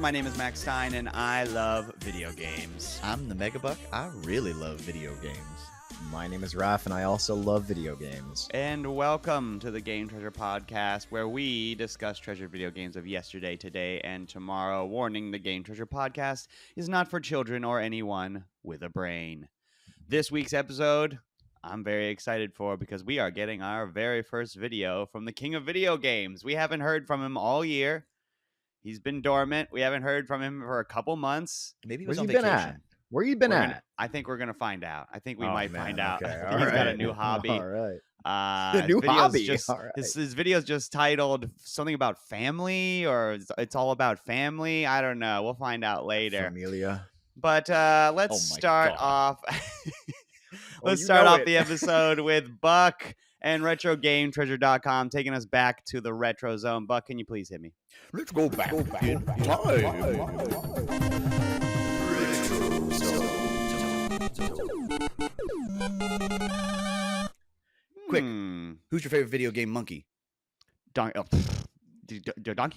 My name is Max Stein, and I love video games. I'm the Megabuck. I really love video games. My name is Raph, and I also love video games. And welcome to the Game Treasure Podcast, where we discuss treasured video games of yesterday, today, and tomorrow. Warning, the Game Treasure Podcast is not for children or anyone with a brain. This week's episode, I'm very excited for because we are getting our very first video from the king of video games. We haven't heard from him all year. He's been dormant. We haven't heard from him for a couple months. Maybe he Where was on you been vacation. at? Where you been at? I think we're going to find out. I think we Oh, might man, find out. okay, I think all he's got a right. new hobby. All right. His New video's hobby, Just, all right. his video's just titled something about family, or it's all about family. I don't know. We'll find out later. Familia. But let's Oh my start God. off. Oh, Let's you start know off it. the episode with Buck and RetroGameTreasure.com taking us back to the retro zone. Buck, can you please hit me? Let's go back in time. Quick. Who's your favorite video game monkey? Donkey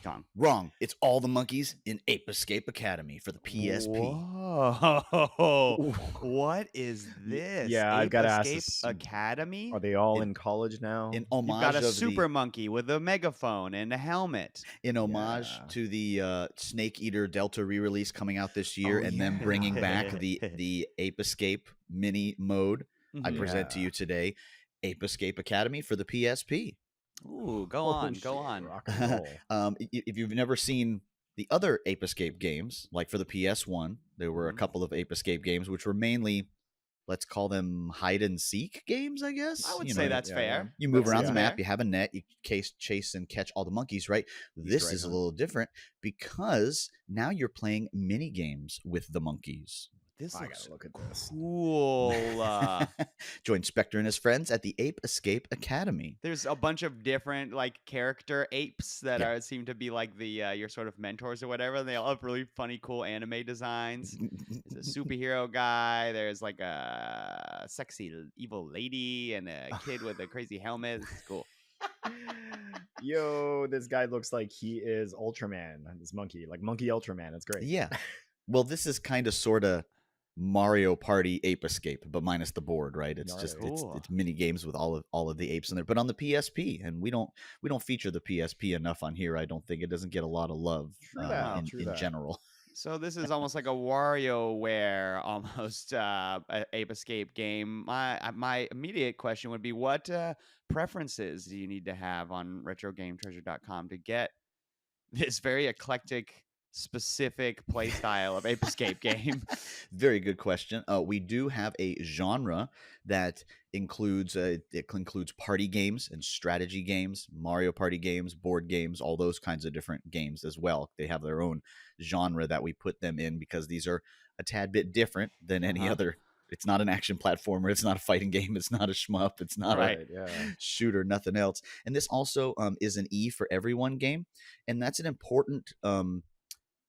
Kong. Wrong. It's all the monkeys in Ape Escape Academy for the PSP. Whoa. What is this? Yeah, I've gotta ask Escape this. Academy? Are they all in college now? In You've homage got a of super monkey with a megaphone and a helmet. in homage Yeah. to the Snake Eater Delta re-release coming out this year, Oh, and then yeah. bringing back the Ape Escape mini mode. I Mhm. present to Yeah. you today Ape Escape Academy for the PSP. Ooh, go Oh, on, shit, go on. Rock and roll. If you've never seen the other Ape Escape games, like for the PS1, there were a Mhm. couple of Ape Escape games, which were mainly, let's call them hide and seek games, I guess. I would You say know, that's yeah, fair. you move That's around the fair. map, you have a net, you chase and catch all the monkeys, right? This Easter egg is a hunt. little different because now you're playing mini games with the monkeys. This I looks gotta look at this. cool. Join Spectre and his friends at the Ape Escape Academy. There's a bunch of different like character apes that Yeah. seem to be like the your sort of mentors or whatever. And they all have really funny, cool anime designs. There's a superhero guy. There's like a sexy evil lady and a kid with a crazy helmet. This is cool. Yo, this guy looks like he is Ultraman. This monkey, like Monkey Ultraman. It's great. Yeah. Well, this is kind of sort of Mario Party Ape Escape, but minus the board, right? It's just Cool. it's mini games with all of the apes in there, but on the PSP, and we don't feature the PSP enough on here. I don't think it doesn't get a lot of love True that, in true that. general. So this is almost like a WarioWare, almost Ape Escape game. My immediate question would be, what preferences do you need to have on RetroGameTreasure.com to get this very eclectic, specific play style of Ape Escape game? Very good question. We do have a genre that includes party games and strategy games, Mario Party games, board games, all those kinds of different games as well. They have their own genre that we put them in because these are a tad bit different than any Uh-huh. other. It's not an action platformer. It's not a fighting game. It's not a shmup. It's not Right. a Yeah. shooter, nothing else. And this also is an E for everyone game. And that's an important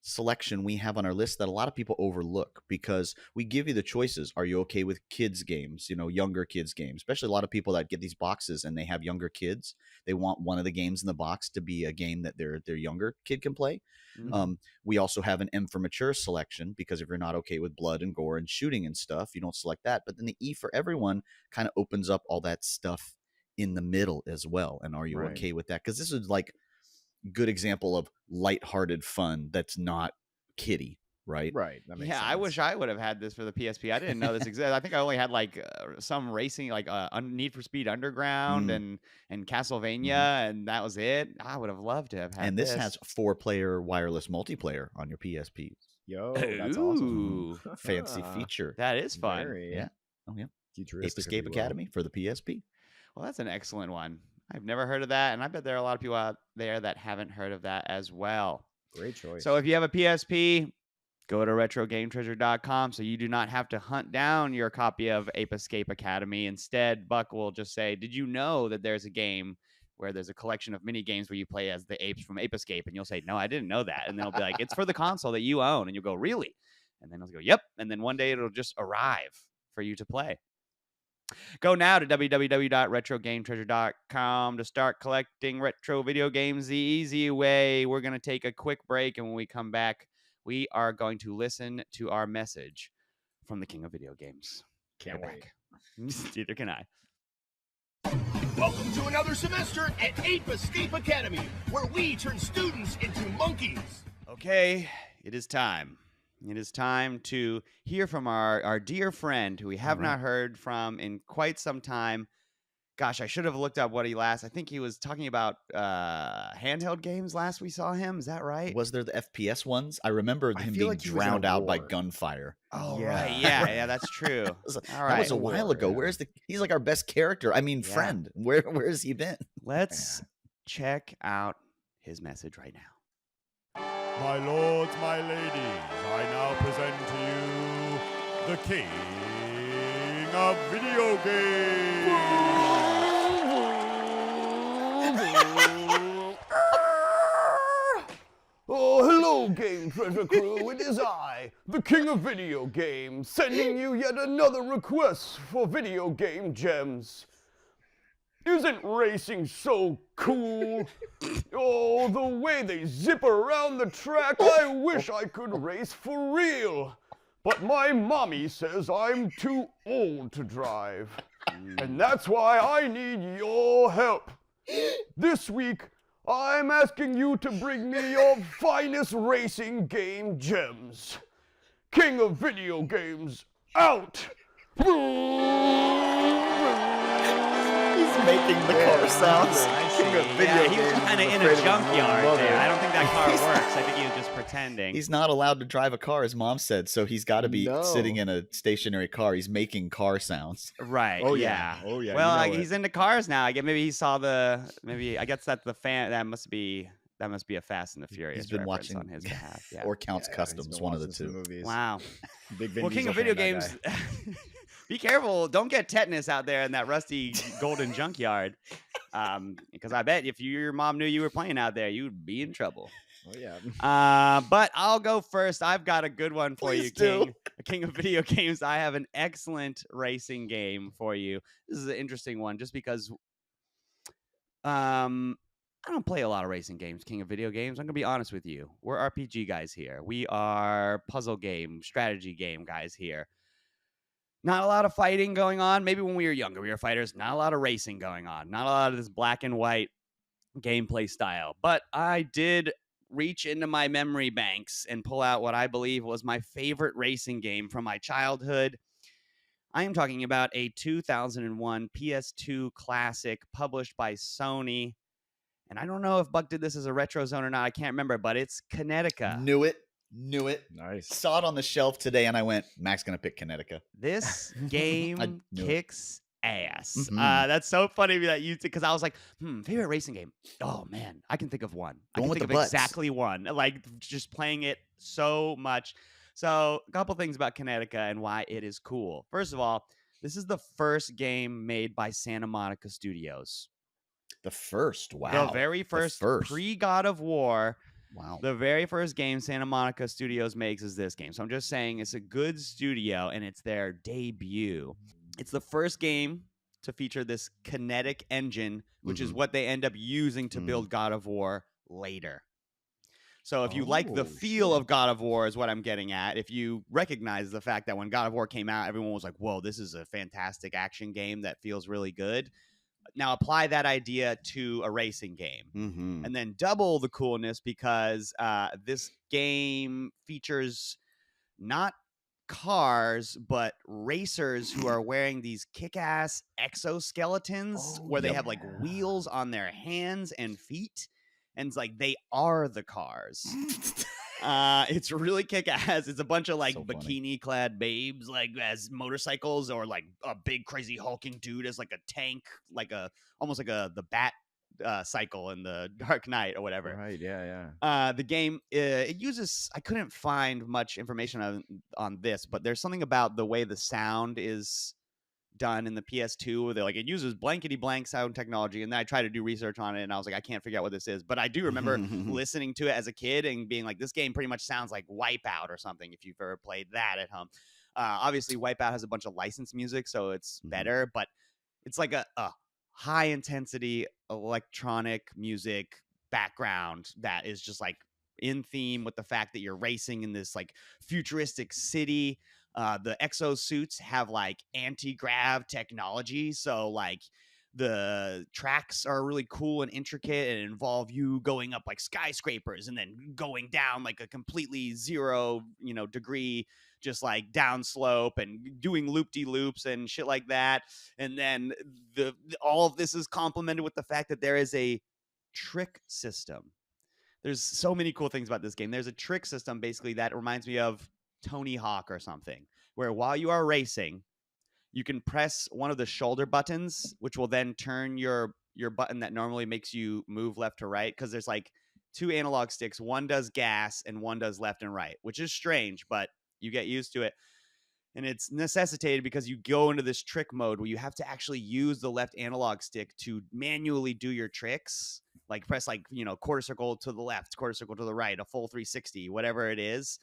selection we have on our list that a lot of people overlook because we give you the choices. Are you okay with kids games, younger kids games, especially a lot of people that get these boxes and they have younger kids. They want one of the games in the box to be a game that their younger kid can play. Mhm. We also have an M for mature selection because if you're not okay with blood and gore and shooting and stuff, you don't select that. But then the E for everyone kind of opens up all that stuff in the middle as well. And are you Right. okay with that? Because this is like good example of lighthearted fun that's not kiddie, right? Right. That makes Yeah, sense. I wish I would have had this for the PSP. I didn't know this existed. I think I only had like some racing, like Need for Speed Underground Mm. and Castlevania, and that was it. I would have loved to have had And this has 4-player wireless multiplayer on your PSP. Yo, that's awesome. Ooh, Fancy feature. that is fun. Very Yeah. Oh, yeah. Ape futuristic, if Escape you will. Academy for the PSP. Well, that's an excellent one. I've never heard of that, and I bet there are a lot of people out there that haven't heard of that as well. Great choice. So if you have a PSP, go to RetroGameTreasure.com so you do not have to hunt down your copy of Ape Escape Academy. Instead, Buck will just say, did you know that there's a game where there's a collection of mini games where you play as the apes from Ape Escape? And you'll say, no, I didn't know that. And they'll be like, it's for the console that you own. And you'll go, really? And then they'll go, yep. And then one day it'll just arrive for you to play. Go now to www.retrogametreasure.com to start collecting retro video games the easy way. We're going to take a quick break, and when we come back, we are going to listen to our message from the king of video games. Can't Right wait. back. Neither can I. Welcome to another semester at Ape Escape Academy, where we turn students into monkeys. Okay, it is time. It is time to hear from our dear friend who we have not heard from in quite some time. Gosh, I should have looked up what I think he was talking about handheld games last we saw him. Is that right? Was there the FPS ones? I remember I him feel being like he was in a drowned out by war. gunfire. Oh, Yeah. right. Yeah, that's true. That was a while ago. Yeah. Where's he's like our best character. I mean, Yeah. friend. Where has he been? Let's check out his message right now. My lords, my ladies, I now present to you the king of video games. Oh, hello, Game Treasure Crew. It is I, the King of Video Games, sending you yet another request for video game gems. Isn't racing so cool? Oh, the way they zip around the track, I wish I could race for real. But my mommy says I'm too old to drive. And that's why I need your help. This week, I'm asking you to bring me your finest racing game gems. King of Video Games, out! He's making the car sounds. I see. King of video Yeah, he was games kind of is in afraid a of his junkyard mother. there. I don't think that car works. I think he was just pretending. He's not allowed to drive a car, as mom said, so he's got to be No. sitting in a stationary car. He's making car sounds. Right. Oh, yeah. yeah. Oh, yeah, Well, you know he's it. into cars now. I guess maybe he saw I guess that's the fan. That must be a Fast and the Furious. He's been reference watching on his behalf. Yeah. or Counts Yeah, he's Customs, been one of the watching some two. movies. Wow. Big Vin Well, King Diesel of Video fan, that Games. guy. Be careful. Don't get tetanus out there in that rusty golden junkyard. Because I bet if your mom knew you were playing out there, you'd be in trouble. Oh yeah. But I'll go first. I've got a good one for Please you, do. King. King of Video Games. I have an excellent racing game for you. This is an interesting one just because I don't play a lot of racing games, King of Video Games. I'm going to be honest with you. We're RPG guys here. We are puzzle game, strategy game guys here. Not a lot of fighting going on. Maybe when we were younger, we were fighters. Not a lot of racing going on. Not a lot of this black and white gameplay style. But I did reach into my memory banks and pull out what I believe was my favorite racing game from my childhood. I am talking about a 2001 PS2 classic published by Sony. And I don't know if Buck did this as a retro zone or not. I can't remember, but it's Kinetica. Knew it. Nice. Saw it on the shelf today, and I went, Mac's going to pick Kinetica. This game knew it. kicks ass. Mhm. That's so funny that you, because I was like, favorite racing game. Oh man, I can think of one. I Going can with think the of butts. exactly one. Like just playing it so much. So a couple things about Kinetica and why it is cool. First of all, this is the first game made by Santa Monica Studios. The first. Wow. The very first, first. pre-God of War. Wow. The very first game Santa Monica Studios makes is this game. So I'm just saying it's a good studio and it's their debut. It's the first game to feature this kinetic engine, which is what they end up using to build God of War later. So if you like the Oh, feel of God of War is what I'm getting at. If you recognize the fact that when God of War came out, everyone was like, whoa, this is a fantastic action game that feels really good. Now apply that idea to a racing game. Mm-hmm. And then double the coolness because this game features not cars, but racers who are wearing these kick-ass exoskeletons where they have like wheels on their hands and feet. And it's like they are the cars. It's really kick-ass. It's a bunch of like So funny. bikini-clad babes like as motorcycles, or like a big crazy hulking dude as like a tank, like almost like the bat cycle in the Dark Knight or whatever. Right. Yeah. The game it uses. I couldn't find much information on this, but there's something about the way the sound is done in the PS2 where they're like it uses blankety blank sound technology, and then I tried to do research on it and I was like I can't figure out what this is, but I do remember listening to it as a kid and being like this game pretty much sounds like Wipeout or something if you've ever played that at home. Obviously Wipeout has a bunch of licensed music, so it's better, but it's like a high intensity electronic music background that is just like in theme with the fact that you're racing in this like futuristic city. The exosuits have like anti-grav technology, so like the tracks are really cool and intricate and involve you going up like skyscrapers and then going down like a completely 0 degree just like downslope and doing loop-de-loops and shit like that. And then all of this is complemented with the fact that there is a trick system. There's so many cool things about this game. There's a trick system basically that reminds me of Tony Hawk or something, where while you are racing, you can press one of the shoulder buttons, which will then turn your button that normally makes you move left to right, because there's like 2 analog sticks. One does gas and one does left and right, which is strange, but you get used to it. And it's necessitated because you go into this trick mode where you have to actually use the left analog stick to manually do your tricks. Like press like, quarter circle to the left, quarter circle to the right, a full 360, whatever it is.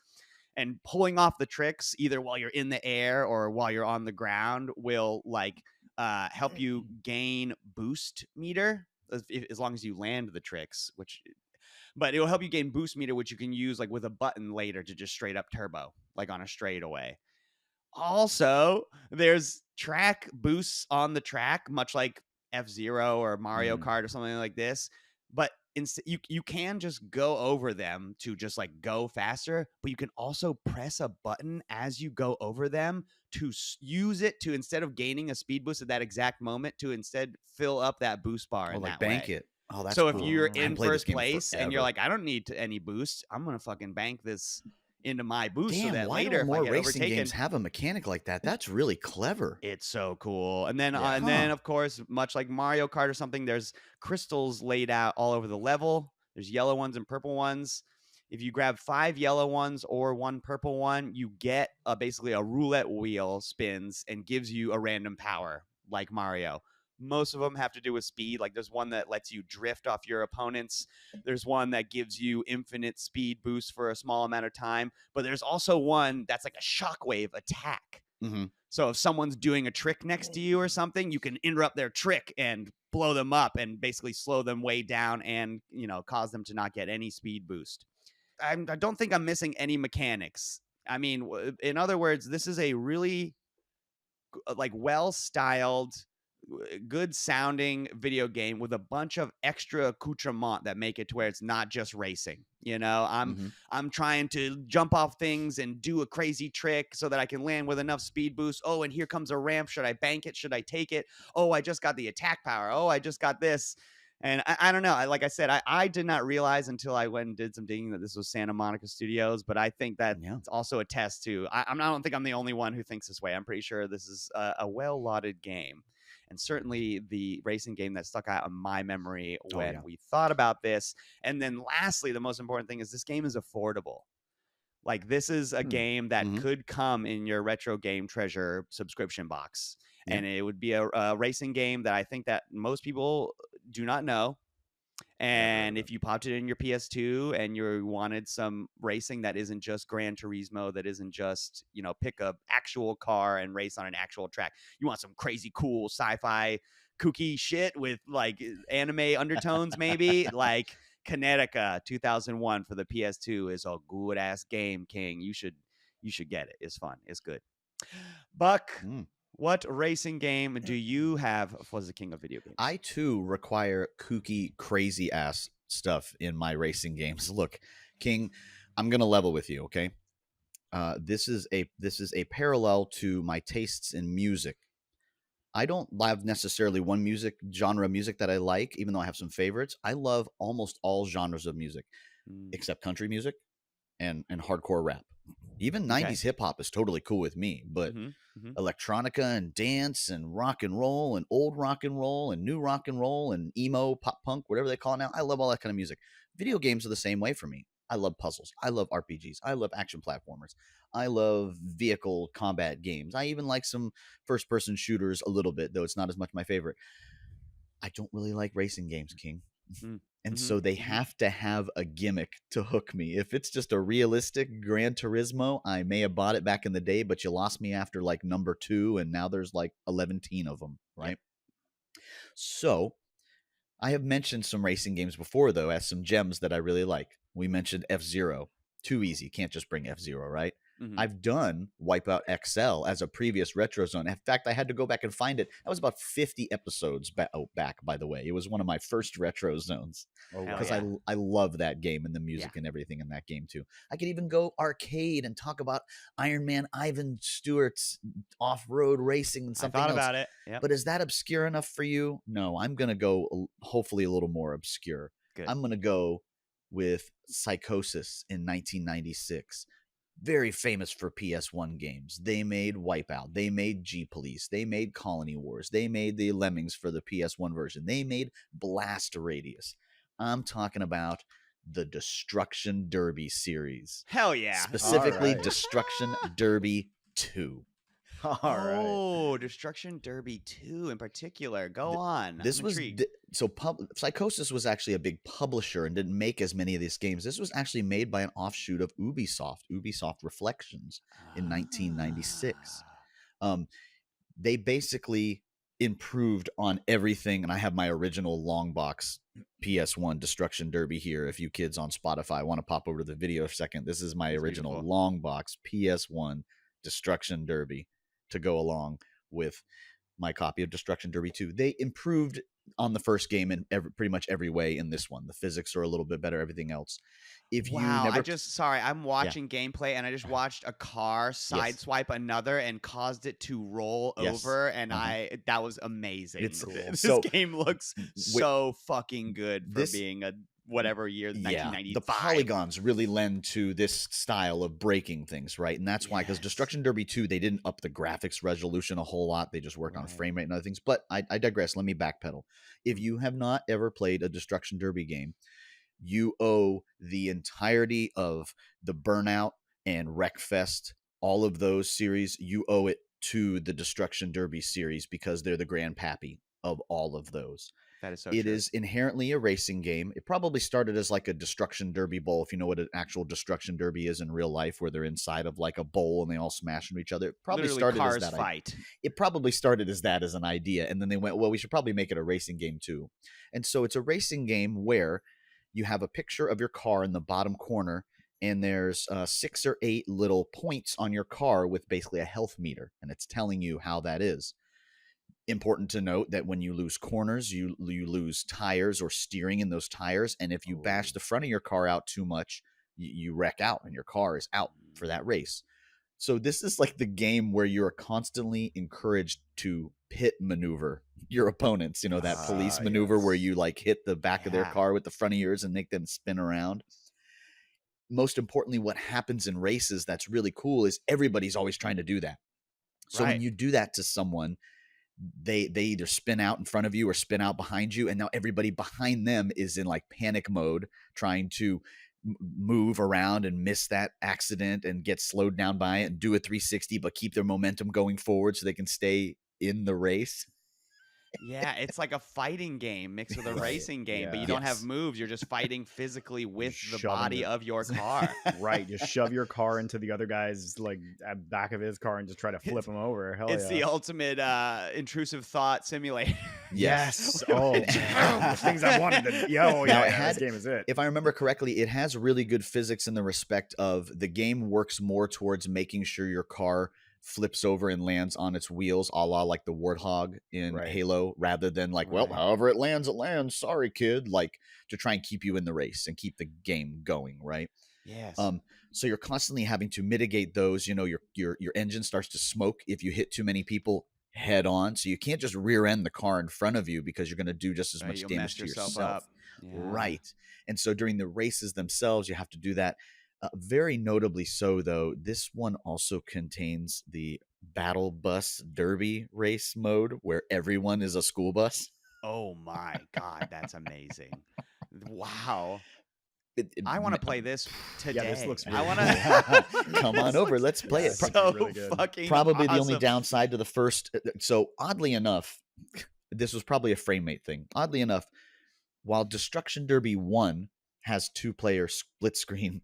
And pulling off the tricks either while you're in the air or while you're on the ground will like help you gain boost meter as long as you land the tricks, but it will help you gain boost meter, which you can use like with a button later to just straight up turbo, like on a straightaway. Also, there's track boosts on the track, much like F-Zero or Mario Kart or something like this. But you can just go over them to just like go faster, but you can also press a button as you go over them to use it to, instead of gaining a speed boost at that exact moment, to instead fill up that boost bar in like that bank way. it. Oh, that's so cool. if you're I haven't in played this first game place and you're forever. like, I don't need any boost, I'm gonna fucking bank this into my boost Damn, so that why later don't if I more get racing overtaken, games have a mechanic like that? That's really clever. it's so cool. And then Yeah. and then of course, much like Mario Kart or something, there's crystals laid out all over the level. There's yellow ones and purple ones. If you grab 5 yellow ones or 1 purple one, you get basically a roulette wheel spins and gives you a random power like Mario. Most of them have to do with speed. Like there's one that lets you drift off your opponents. There's one that gives you infinite speed boost for a small amount of time. But there's also one that's like a shockwave attack. Mm-hmm. So if someone's doing a trick next to you or something, you can interrupt their trick and blow them up and basically slow them way down and, cause them to not get any speed boost. I don't think I'm missing any mechanics. I mean, in other words, this is a really like well-styled, good sounding video game with a bunch of extra accoutrement that make it to where it's not just racing. I'm trying to jump off things and do a crazy trick so that I can land with enough speed boost. Oh, and here comes a ramp. Should I bank it? Should I take it? Oh, I just got the attack power. Oh, I just got this. And I don't know. Like I said, I did not realize until I went and did some digging that this was Santa Monica Studios. But I think that it's also a test to. I don't think I'm the only one who thinks this way. I'm pretty sure this is a well-lauded game, and certainly the racing game that stuck out in my memory when we thought about this. And then lastly, the most important thing is this game is affordable. Like this is a game that could come in your Retro Game Treasure subscription box. Yeah. And it would be a racing game that I think that most people do not know. And if you popped it in your PS2 and you wanted some racing that isn't just Gran Turismo, that isn't just, pick a actual car and race on an actual track. You want some crazy cool sci-fi kooky shit with like anime undertones maybe, like Kinetica 2001 for the PS2 is a good ass game, King. You should get it. It's fun. It's good. Buck, what racing game do you have for the king of video games? I too require kooky, crazy ass stuff in my racing games. Look, King, I'm gonna level with you, okay? This is a parallel to my tastes in music. I don't have necessarily one genre of music that I like, even though I have some favorites. I love almost all genres of music, except country music and hardcore rap. Even 90s hip hop is totally cool with me, but electronica and dance and rock and roll and old rock and roll and new rock and roll and emo, pop punk, whatever they call it now, I love all that kind of music. Video games are the same way for me. I love puzzles. I love RPGs. I love action platformers. I love vehicle combat games. I even like some first-person shooters a little bit, though it's not as much my favorite. I don't really like racing games, King. And so they have to have a gimmick to hook me. If it's just a realistic Gran Turismo, I may have bought it back in the day, but you lost me after like number 2, and now there's like 11 of them, right? So I have mentioned some racing games before, though, as some gems that I really like. We mentioned F-Zero. Too easy. Can't just bring F-Zero, right? Mhm. I've done Wipeout XL as a previous retro zone. In fact, I had to go back and find it. That was about 50 episodes back, by the way. It was one of my first retro zones Oh, Hell because yeah. I love that game and the music and everything in that game too. I could even go arcade and talk about Iron Man Ivan Stewart's off-road racing and I something thought else. about it. Yep. But is that obscure enough for you? No, I'm going to go hopefully a little more obscure. Good. I'm going to go with Psychosis in 1996. Very famous for PS1 games. They made Wipeout. They made G-Police. They made Colony Wars. They made the Lemmings for the PS1 version. They made Blast Radius. I'm talking about the Destruction Derby series. Hell yeah. Specifically, Alright. Destruction Derby 2. All right. Oh, Destruction Derby 2 in particular. Go on. This I'm was intrigued. Psychosis was actually a big publisher and didn't make as many of these games. This was actually made by an offshoot of Ubisoft Reflections in 1996. They basically improved on everything, and I have my original long box PS1 Destruction Derby here. If you kids on Spotify want to pop over to the video for a second, this is my That's original beautiful. long box PS1 Destruction Derby to go along with my copy of Destruction Derby 2. They improved on the first game in pretty much every way in this one. The physics are a little bit better, everything else. If you Wow, never I'm watching gameplay and I just watched a car sideswipe another and caused it to roll Yes. over, and Uh-huh. that was amazing. It's cool. This So, game looks so fucking good for this- being a whatever year, 1995. the polygons really lend to this style of breaking things, right? And that's why, because Yes. Destruction Derby 2, they didn't up the graphics resolution a whole lot. They just worked on Right. frame rate and other things. But I digress. Let me backpedal. If you have not ever played a Destruction Derby game, you owe the entirety of the Burnout and Wreckfest, all of those series, you owe it to the Destruction Derby series because they're the grandpappy of all of those. That is so It true. is inherently a racing game. It probably started as like a Destruction Derby bowl, if you know what an actual Destruction Derby is in real life, where they're inside of like a bowl and they all smash into each other. It probably Literally started cars as that. fight. It probably started as that as an idea, and then they went, well, we should probably make it a racing game too. And so it's a racing game where you have a picture of your car in the bottom corner, and there's 6 or 8 little points on your car with basically a health meter, and it's telling you how that is. Important to note that when you lose corners, you lose tires or steering in those tires, and if you bash the front of your car out too much, you wreck out, and your car is out for that race. So this is like the game where you're constantly encouraged to pit maneuver your opponents. You know, that police maneuver where you like hit the back of their Yeah. car with the front of yours and make them spin around. Most importantly, what happens in races that's really cool is everybody's always trying to do that. So Right. when you do that to someone, they either spin out in front of you or spin out behind you, and now everybody behind them is in like panic mode, trying to move around and miss that accident and get slowed down by it and do a 360 but keep their momentum going forward so they can stay in the race. Yeah, it's like a fighting game mixed with a Right. racing game, but Yeah. you don't Yes. have moves. You're just fighting physically with the Shoving body it. of your car. Right. Just shove your car into the other guy's like at back of his car and just try to flip him over. Hell It's yeah. the ultimate intrusive thought simulator. Yes. Oh, man. The things I wanted to. Yeah. Oh, Now, yeah. it yeah, had- this game is it. If I remember correctly, it has really good physics in the respect of the game works more towards making sure your car flips over and lands on its wheels, a la like the Warthog in Right. Halo, rather than like, well, Right. however it lands, it lands. Sorry, kid. Like to try and keep you in the race and keep the game going, right? Yes. So you're constantly having to mitigate those. You know, your engine starts to smoke if you hit too many people head on. So you can't just rear end the car in front of you because you're going to do just as Right, much you'll damage mess to yourself yourself. up. Yeah. Right. And so during the races themselves, you have to do that. Very notably so, though, this one also contains the Battle Bus Derby race mode where everyone is a school bus. Oh my God, that's amazing. Wow. It- I want to play this today. Yeah, this looks I really want cool. to Come on over. Let's play it. Yeah, so really good. fucking Probably the only awesome. downside to the first. So oddly enough, this was probably a frame rate thing. Oddly enough, while Destruction Derby 1 has 2-player split screen,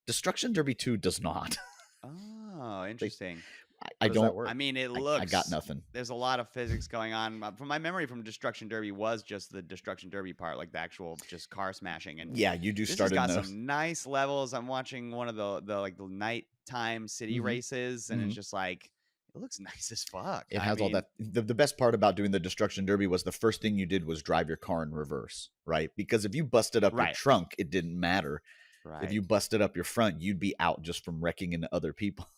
Destruction Derby 2 does not. Oh, interesting. I does that don't. work? I mean, it I looks. got nothing. There's a lot of physics going on. From my memory from Destruction Derby was just the Destruction Derby part, like the actual just car smashing. And Yeah, you do this has start in got the. some nice levels. I'm watching one of the nighttime city Mhm. races, and Mhm. it's just like it looks nice as fuck. It I has all mean, that. The best part about doing the Destruction Derby was the first thing you did was drive your car in reverse, right? Because if you busted up your Right. trunk, it didn't matter. right. If you busted up your front, you'd be out just from wrecking into other people.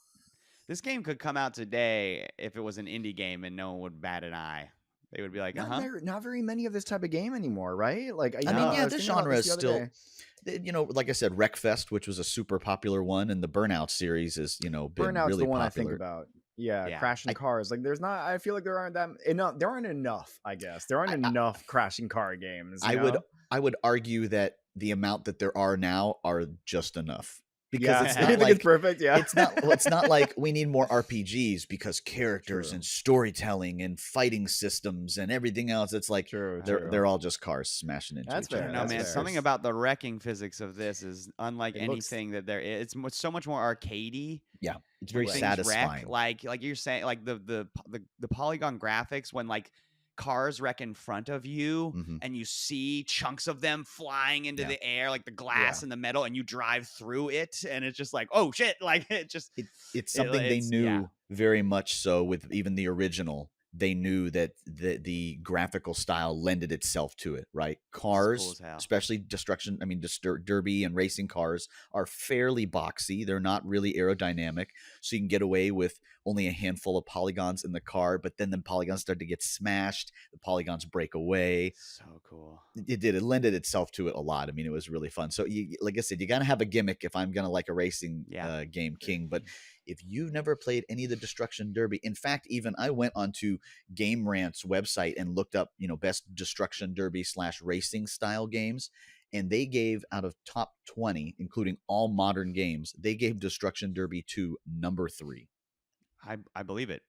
This game could come out today if it was an indie game, and no one would bat an eye. They would be like, Not very many of this type of game anymore, right? Like, I mean, yeah, was this thinking about genre this is the other still, day. you know, like I said, Wreckfest, which was a super popular one, and the Burnout series is, you know, been Burnout's really the one popular. I think about. Yeah, Yeah. crashing cars. Like, there's not. I feel like there aren't that enough. There aren't enough. I guess there aren't enough crashing car games. you know? I would argue that the amount that there are now are just enough because Yeah, it's you not think like it's perfect. Yeah, it's not like we need more RPGs because characters True. and storytelling and fighting systems and everything else. It's like true. they're all just cars smashing into That's each I fair, other. don't know, that's man. fair. Something about the wrecking physics of this is unlike It looks- anything that there is. It's so much more arcadey. Yeah, it's very Things satisfying. wreck, like you're saying, like the polygon graphics when like cars wreck in front of you Mhm. and you see chunks of them flying into Yeah. the air, like the glass and the metal, and you drive through it, and it's just like, oh shit, like it just It's something they it's- knew yeah. very much so with even the original. They knew that the graphical style lended itself to it, right? Cars, cool as hell. especially derby and racing cars are fairly boxy. They're not really aerodynamic, so you can get away with only a handful of polygons in the car, but then the polygons start to get smashed, the polygons break away. So cool. It lended itself to it a lot. I mean, it was really fun. So like I said, you got to have a gimmick if I'm going to like a racing game, King. But if you've never played any of the Destruction Derby, in fact, even I went onto Game Rant's website and looked up, you know, best Destruction Derby / racing style games. And they gave out of top 20, including all modern games, they gave Destruction Derby 2 number 3. I believe it.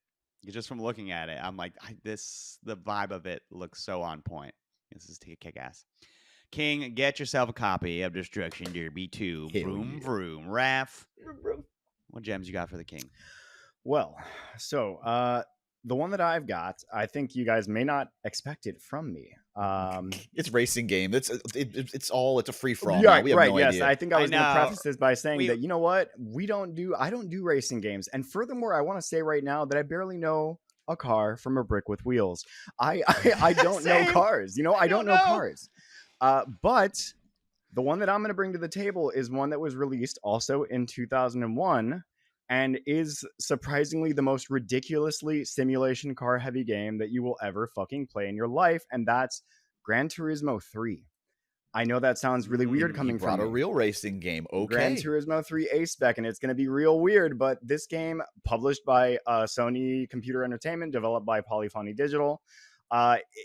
Just from looking at it, I'm like, the vibe of it looks so on point. This is kick ass. King, get yourself a copy of Destruction Derby 2. Hell Vroom, yeah. vroom. Raph, what gems you got for the king? Well, so the one that I've got, I think you guys may not expect it from me. It's racing game. It's a free for all. Yeah, We have right. no Yes, idea. I think I was going to know. preface this by saying We- that, you know what, I don't do racing games, and furthermore, I want to say right now that I barely know a car from a brick with wheels. I don't know Same. cars. You know, I don't know know. cars. But the one that I'm going to bring to the table is one that was released also in 2001 and is surprisingly the most ridiculously simulation car heavy game that you will ever fucking play in your life, and that's Gran Turismo 3. I know that sounds really weird coming You brought from a me. real racing game. Okay. Gran Turismo 3 A-Spec, and it's going to be real weird, but this game, published by Sony Computer Entertainment, developed by Polyphony Digital,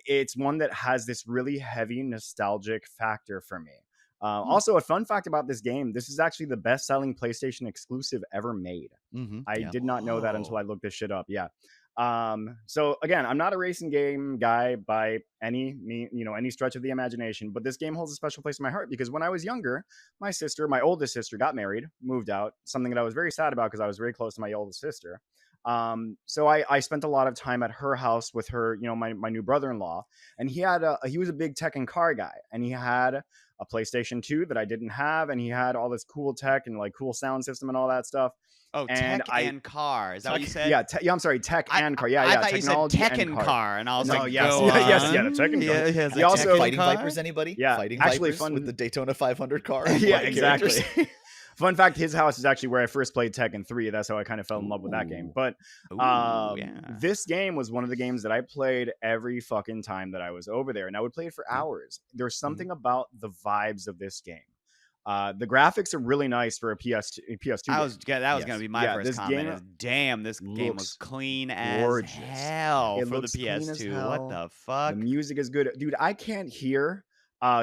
it's one that has this really heavy nostalgic factor for me. Also, a fun fact about this game, this is actually the best-selling PlayStation exclusive ever made. I did not know that until I looked this shit up. Yeah. So again, I'm not a racing game guy by any stretch of the imagination, but this game holds a special place in my heart because when I was younger, my oldest sister got married, moved out, something that I was very sad about because I was very close to my oldest sister. So I spent a lot of time at her house with her, you know, my new brother-in-law, and he was a big tech and car guy, and he had a PlayStation 2 that I didn't have, and he had all this cool tech and like cool sound system and all that stuff. Oh, And tech and car. Is that what you said? Yeah, I'm sorry, tech and car. Yeah, I yeah, thought technology you said tech and and car. car, and I was No, like, yes, go yes, on. yeah, the tech and car. he has He a also- tech and Fighting car? Vipers, anybody? Yeah, Fighting actually Vipers fun- with the Daytona 500 car. Yeah, Like exactly. characters. Fun fact, his house is actually where I first played Tekken 3. That's how I kind of fell in love with that game. Ooh. But Ooh, yeah. this game was one of the games that I played every fucking time that I was over there, and I would play it for hours. There's something about the vibes of this game. The graphics are really nice for a PS2 that game. was going to be my Yeah, first this comment. game is, damn, this game was looks clean as gorgeous. hell It for the looks clean as PS2. hell. What the fuck? The music is good. Dude, I can't hear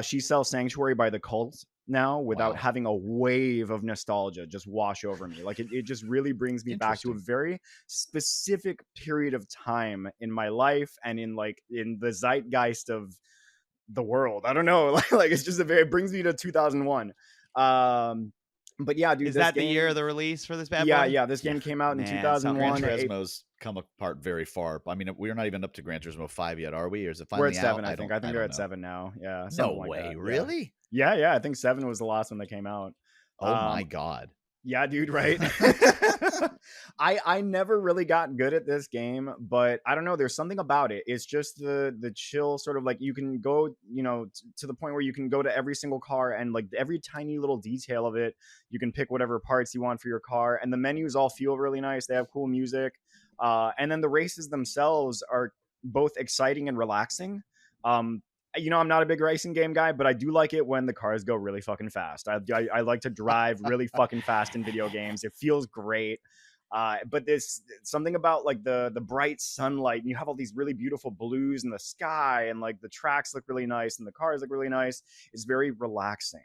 She Sells Sanctuary by The Cult now without Wow. having a wave of nostalgia just wash over me. Like it just really brings me back to a Interesting. very specific period of time in my life and in the zeitgeist of the world. I don't know. Like it's just it brings me to 2001. But yeah, dude, Is this that the year game- of the release for this bad yeah, boy? yeah, this game came out in Man, Gran 2001. Turismo's come apart very far. I mean, we're not even up to Gran Turismo 5 yet, are we? Or is it We're finally at 7, out? I think. I think they're at 7 now. Yeah. No something like way, that, yeah. really? Yeah. I think 7 was the last one that came out. Oh my god. Yeah, dude, right? I never really got good at this game, but I don't know, there's something about it. It's just the chill sort of like you can go, to the point where you can go to every single car and like every tiny little detail of it, you can pick whatever parts you want for your car, and the menus all feel really nice. They have cool music. And then the races themselves are both exciting and relaxing. I'm not a big racing game guy, but I do like it when the cars go really fucking fast. I like to drive really fucking fast in video games. It feels great. But there's something about like the bright sunlight, and you have all these really beautiful blues in the sky, and like the tracks look really nice and the cars look really nice. It's very relaxing.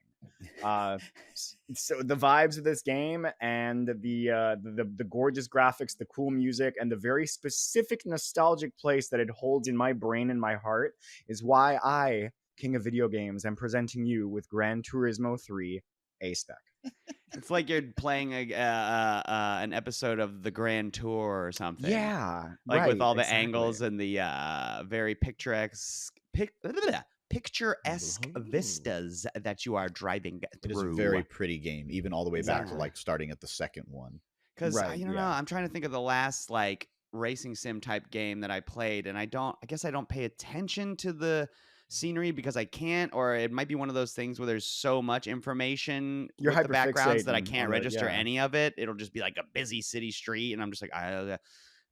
So the vibes of this game and the gorgeous graphics, the cool music, and the very specific nostalgic place that it holds in my brain and my heart is why I, King of Video Games, am presenting you with Gran Turismo 3 A-Spec. It's like you're playing an episode of the Grand Tour or something. Yeah, like right, with all the exactly. angles and the very picturesque vistas that you are driving It is a through. very pretty game, even all the way back to Exactly. like starting at the second one. Because Right, you know, yeah. I'm trying to think of the last like racing sim type game that I played, and I guess I don't pay attention to the scenery because I can't, or it might be one of those things where there's so much information You're with the backgrounds that I hyperfixating can't on the- register yeah. any of it. It'll just be like a busy city street, and I'm just like,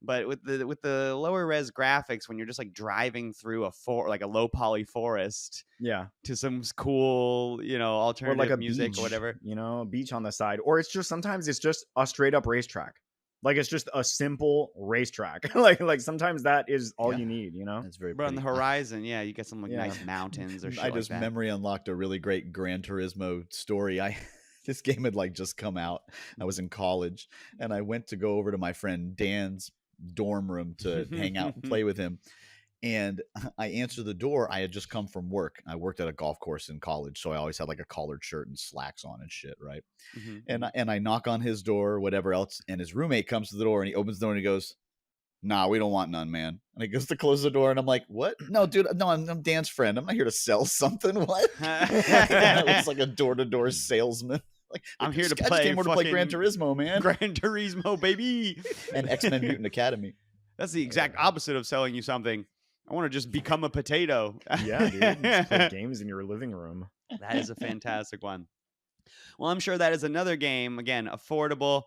but with the lower res graphics, when you're just like driving through like a low poly forest Yeah, to some cool, or alternative like a music beach, or whatever. a beach on the side, or sometimes it's just a straight up racetrack. Like it's just a simple racetrack. like sometimes that is all Yeah. you need. That's very But on pretty. the horizon, yeah, you get some like Yeah. nice mountains or shit I like just that. memory unlocked a really great Gran Turismo story. This game had like just come out. I was in college and I went to go over to my friend Dan's dorm room to hang out and play with him. And I answered the door. I had just come from work. I worked at a golf course in college, so I always had like a collared shirt and slacks on and shit, right? Mhm. And I knock on his door or whatever else, and his roommate comes to the door and he opens the door and he goes, "Nah, we don't want none, man." And he goes to close the door and I'm like, "What? No, dude, no, I'm Dan's friend. I'm not here to sell something." What? It was like a door-to-door salesman. Like, I'm here to I just play came over to play Gran fucking Turismo, man. Gran Turismo, baby. And X-Men Mutant Academy. That's the exact opposite of selling you something. I want to just become a potato. Yeah, dude. Just play games in your living room. That is a fantastic one. Well, I'm sure that is another game, again, affordable.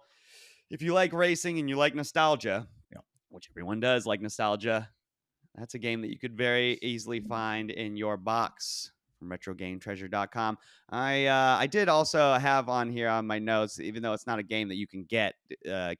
If you like racing and you like nostalgia, which everyone does like nostalgia, that's a game that you could very easily find in your box from RetroGameTreasure.com. I did also have on here on my notes, even though it's not a game that you can get,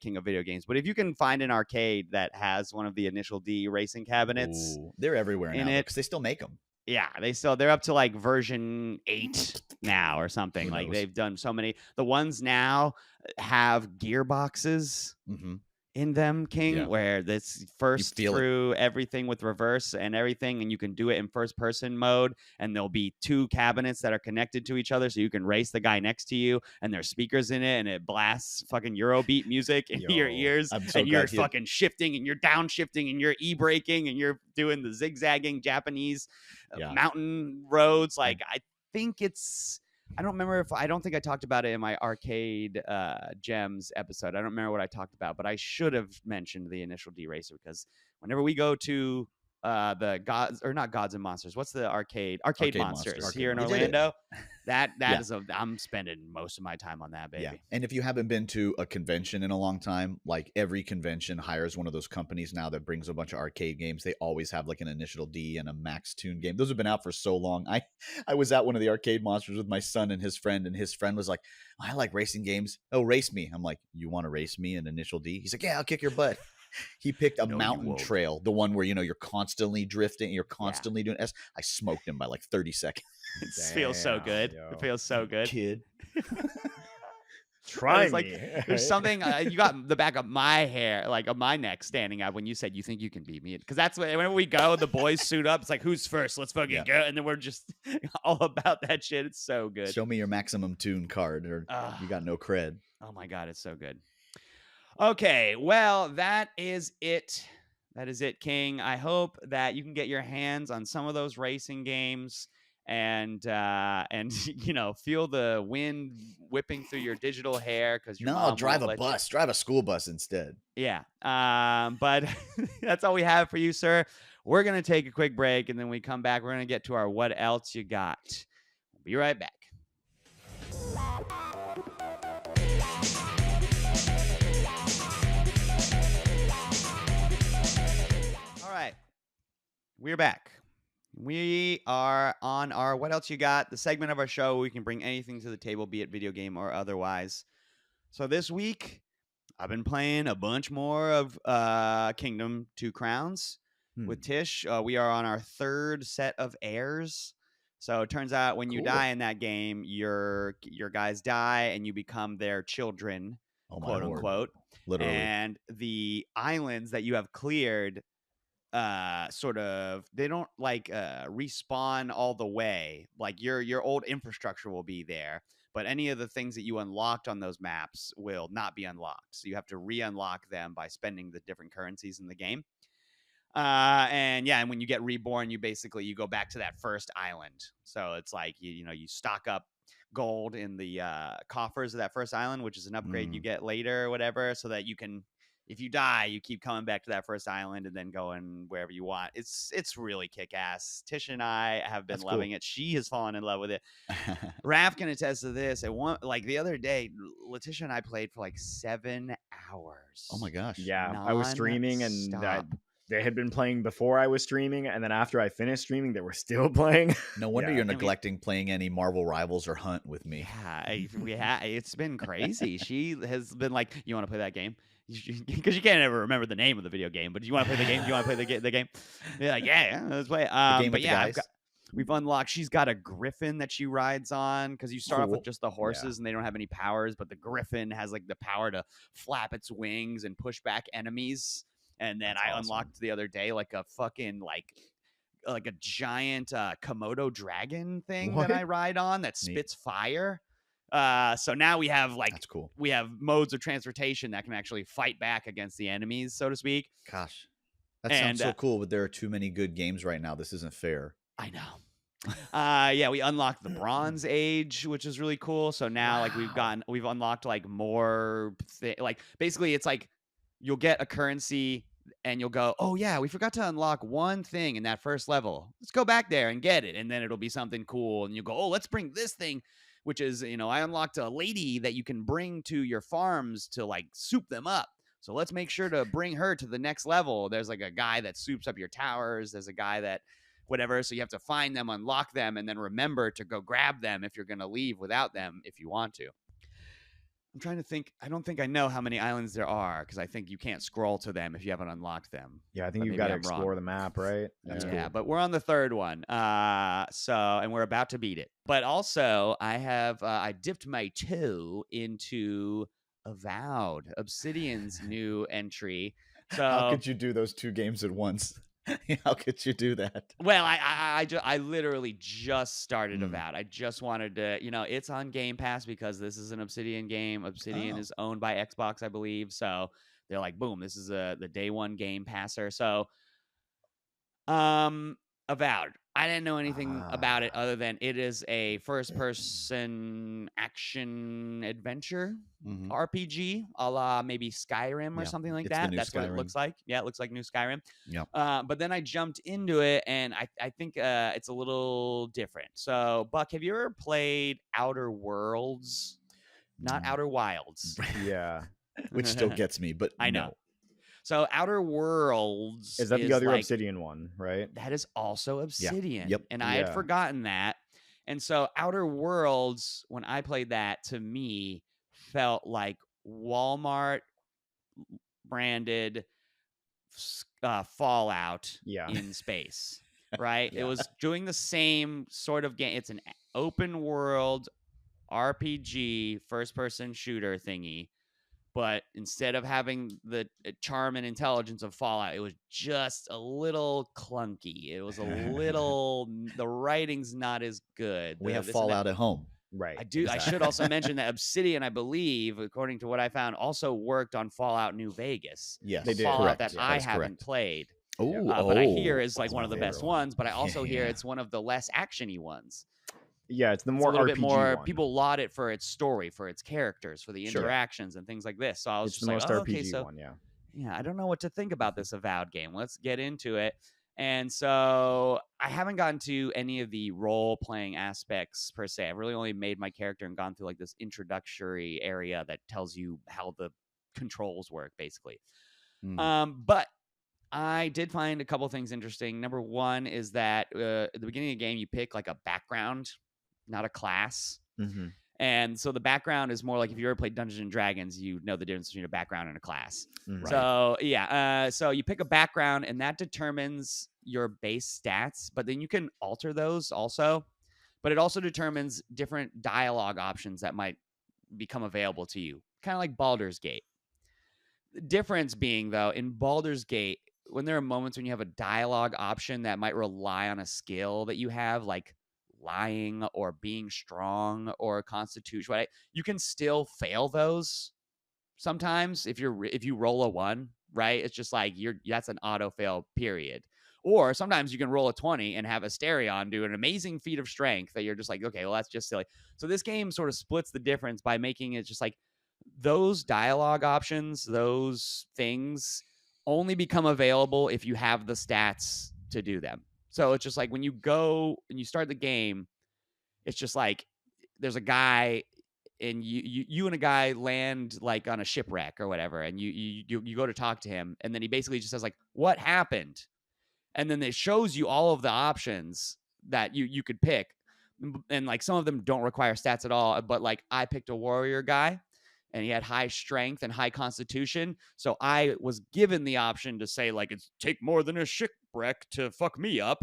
King of Video Games, but if you can find an arcade that has one of the Initial D racing cabinets, Ooh, they're everywhere in now it. because they still make them. yeah, they're up to like version 8 now or something. Who Like knows? they've done so many. The ones now have gearboxes Mm-hmm. in them, King, Yeah. where this first feel it. through everything with reverse and everything, and you can do it in first person mode, and there'll be 2 cabinets that are connected to each other, so you can race the guy next to you, and there's speakers in it, and it blasts fucking Eurobeat music into your Yo, ears, I'm so and you're glad he- fucking shifting, and you're downshifting, and you're e-braking, and you're doing the zigzagging Japanese Yeah. mountain roads. Like, I think it's... I don't think I talked about it in my arcade gems episode. I don't remember what I talked about, but I should have mentioned the Initial D Racer, because whenever we go to the Gods, or not Gods and Monsters, what's the arcade Monsters Arcade here in Monsters. We did it. Orlando, that Yeah. is I'm spending most of my time on that, baby. Yeah. And if you haven't been to a convention in a long time, like every convention hires one of those companies now that brings a bunch of arcade games. They always have like an Initial D and a Max Tune game. Those have been out for so long. I was at one of the Arcade Monsters with my son and his friend was like, "I like racing games. Oh, race me." I'm like, "You want to race me in Initial D?" He's like, "Yeah, I'll kick your butt." He picked a No, you mountain won't. trail, the one where you're constantly drifting, you're constantly doing S. I smoked him by like 30 seconds. It feels so Damn, good. yo. It feels so good. Kid. Try was like, me. there's something you got the back of my hair, like of my neck, standing out when you said you think you can beat me. Because that's whenever we go, the boys suit up. It's like, who's first? Let's fucking Yeah. go, and then we're just all about that shit. It's so good. Show me your maximum tune card, or you got no cred. Oh my god, it's so good. Okay, well, that is it. That is it, King. I hope that you can get your hands on some of those racing games and you know, feel the wind whipping through your digital hair because your No, mom drive won't a let you. bus. Drive a school bus instead. Yeah. But that's all we have for you, sir. We're gonna take a quick break, and then we come back. We're gonna get to our what else you got. We'll be right back. All right, we're back. We are on our What Else You Got, the segment of our show where we can bring anything to the table, be it video game or otherwise. So this week, I've been playing a bunch more of Kingdom 2 Crowns with Tish. We are on our third set of heirs. So it turns out when you Cool. die in that game, your guys die and you become their children, Oh my quote lord. unquote. Literally. And the islands that you have cleared sort of, they don't like respawn all the way. Like your old infrastructure will be there, but any of the things that you unlocked on those maps will not be unlocked. So you have to re-unlock them by spending the different currencies in the game. And yeah, and when you get reborn, you go back to that first island. So it's like you stock up gold in the coffers of that first island, which is an upgrade you get later or whatever, so that you can, if you die, you keep coming back to that first island and then going wherever you want. It's really kick-ass. Tish and I have been loving it. She has fallen in love with it. Raph can attest to this. Like the other day, Letitia and I played for like 7 hours. Oh my gosh. Yeah, I was streaming and they had been playing before I was streaming, and then after I finished streaming, they were still playing. No wonder you're neglecting playing any Marvel Rivals or Hunt with me. Yeah, it's been crazy. She has been like, "You want to play that game?" Because you can't ever remember the name of the video game, but do you want to play the game? Do you want to play the game? They're like, yeah, let's play. But yeah, we've unlocked. She's got a griffin that she rides on because you start off with just the horses and they don't have any powers, but the griffin has like the power to flap its wings and push back enemies. And then I unlocked the other day like a fucking like a giant Komodo dragon thing that I ride on that spits fire. So now we have That's cool. We have modes of transportation that can actually fight back against the enemies, so to speak. Gosh, that sounds so cool, but there are too many good games right now. This isn't fair. I know. Yeah, we unlocked the Bronze Age, which is really cool. So now like we've unlocked like more like basically it's like you'll get a currency and you'll go, oh yeah, we forgot to unlock one thing in that first level. Let's go back there and get it. And then it'll be something cool. And you go, oh, let's bring this thing, which is, I unlocked a lady that you can bring to your farms to like soup them up. So let's make sure to bring her to the next level. There's like a guy that soups up your towers. There's a guy that whatever. So you have to find them, unlock them, and then remember to go grab them if you're going to leave without them if you want to. I'm trying to think. I don't think I know how many islands there are because I think you can't scroll to them if you haven't unlocked them. Yeah, I think you've got to explore the map, right? That's Yeah, cool. but we're on the third one. And we're about to beat it. But also, I dipped my toe into Avowed, Obsidian's new entry. So how could you do those two games at once? How could you do that? Well, I literally just started Avowed. I just wanted to, it's on Game Pass because this is an Obsidian game. Obsidian is owned by Xbox, I believe. So they're like, boom, this is the day one Game Passer. So, Avowed. I didn't know anything about it other than it is a first-person action adventure RPG, a la maybe Skyrim or something like that. That's what it looks like. Yeah, it looks like new Skyrim. Yeah. But then I jumped into it, and I think it's a little different. So, Buck, have you ever played Outer Worlds? Not Outer Wilds. Yeah. Which still gets me, but I know. No. So Outer Worlds is that the other Obsidian one, right? That is also Obsidian. Yep. And I had forgotten that. And so Outer Worlds, when I played that, to me felt like Walmart branded Fallout in space, right? It was doing the same sort of game. It's an open world RPG first-person shooter thingy, but instead of having the charm and intelligence of Fallout, it was just a little clunky. It was a little the writing's not as good. We have This and that- Fallout at home. Right. I do. I should also mention that Obsidian, I believe, according to what I found, also worked on Fallout New Vegas. Yes, They did. Fallout correct. that I is haven't correct. played. Ooh, But I hear oh, is like that's one my of the best favorite one. ones. But I also hear Yeah. it's one of the less actiony ones. Yeah, it's the It's more a little RPG bit more. one. People laud it for its story, for its characters, for the Sure. interactions and things like this. So I was It's just the like, most oh, RPG okay, so one, yeah. yeah, I don't know what to think about this Avowed game. Let's get into it. And so I haven't gotten to any of the role-playing aspects per se. I've really only made my character and gone through like this introductory area that tells you how the controls work, basically. But I did find a couple things interesting. Number one is that at the beginning of the game, you pick like a background, not a class. Mm-hmm. And so the background is more like if you ever played Dungeons and Dragons, you know the difference between a background and a class. Right. So yeah, so you pick a background and that determines your base stats, but then you can alter those also. But it also determines different dialogue options that might become available to you, kind of like Baldur's Gate. The difference being, though, in Baldur's Gate, when there are moments when you have a dialogue option that might rely on a skill that you have, like lying or being strong or constitution, right? You can still fail those sometimes if you roll a 1, right? It's just like that's an auto fail, period. Or sometimes you can roll a 20 and have Asterion do an amazing feat of strength that you're just like, okay, well, that's just silly. So this game sort of splits the difference by making it just like those dialogue options, those things only become available if you have the stats to do them. So it's just like when you go and you start the game, it's just like there's a guy and you and a guy land like on a shipwreck or whatever, and you go to talk to him, and then he basically just says like, what happened? And then it shows you all of the options that you could pick, and like some of them don't require stats at all, but like I picked a warrior guy and he had high strength and high constitution, so I was given the option to say like it's take more than a shipwreck to fuck me up.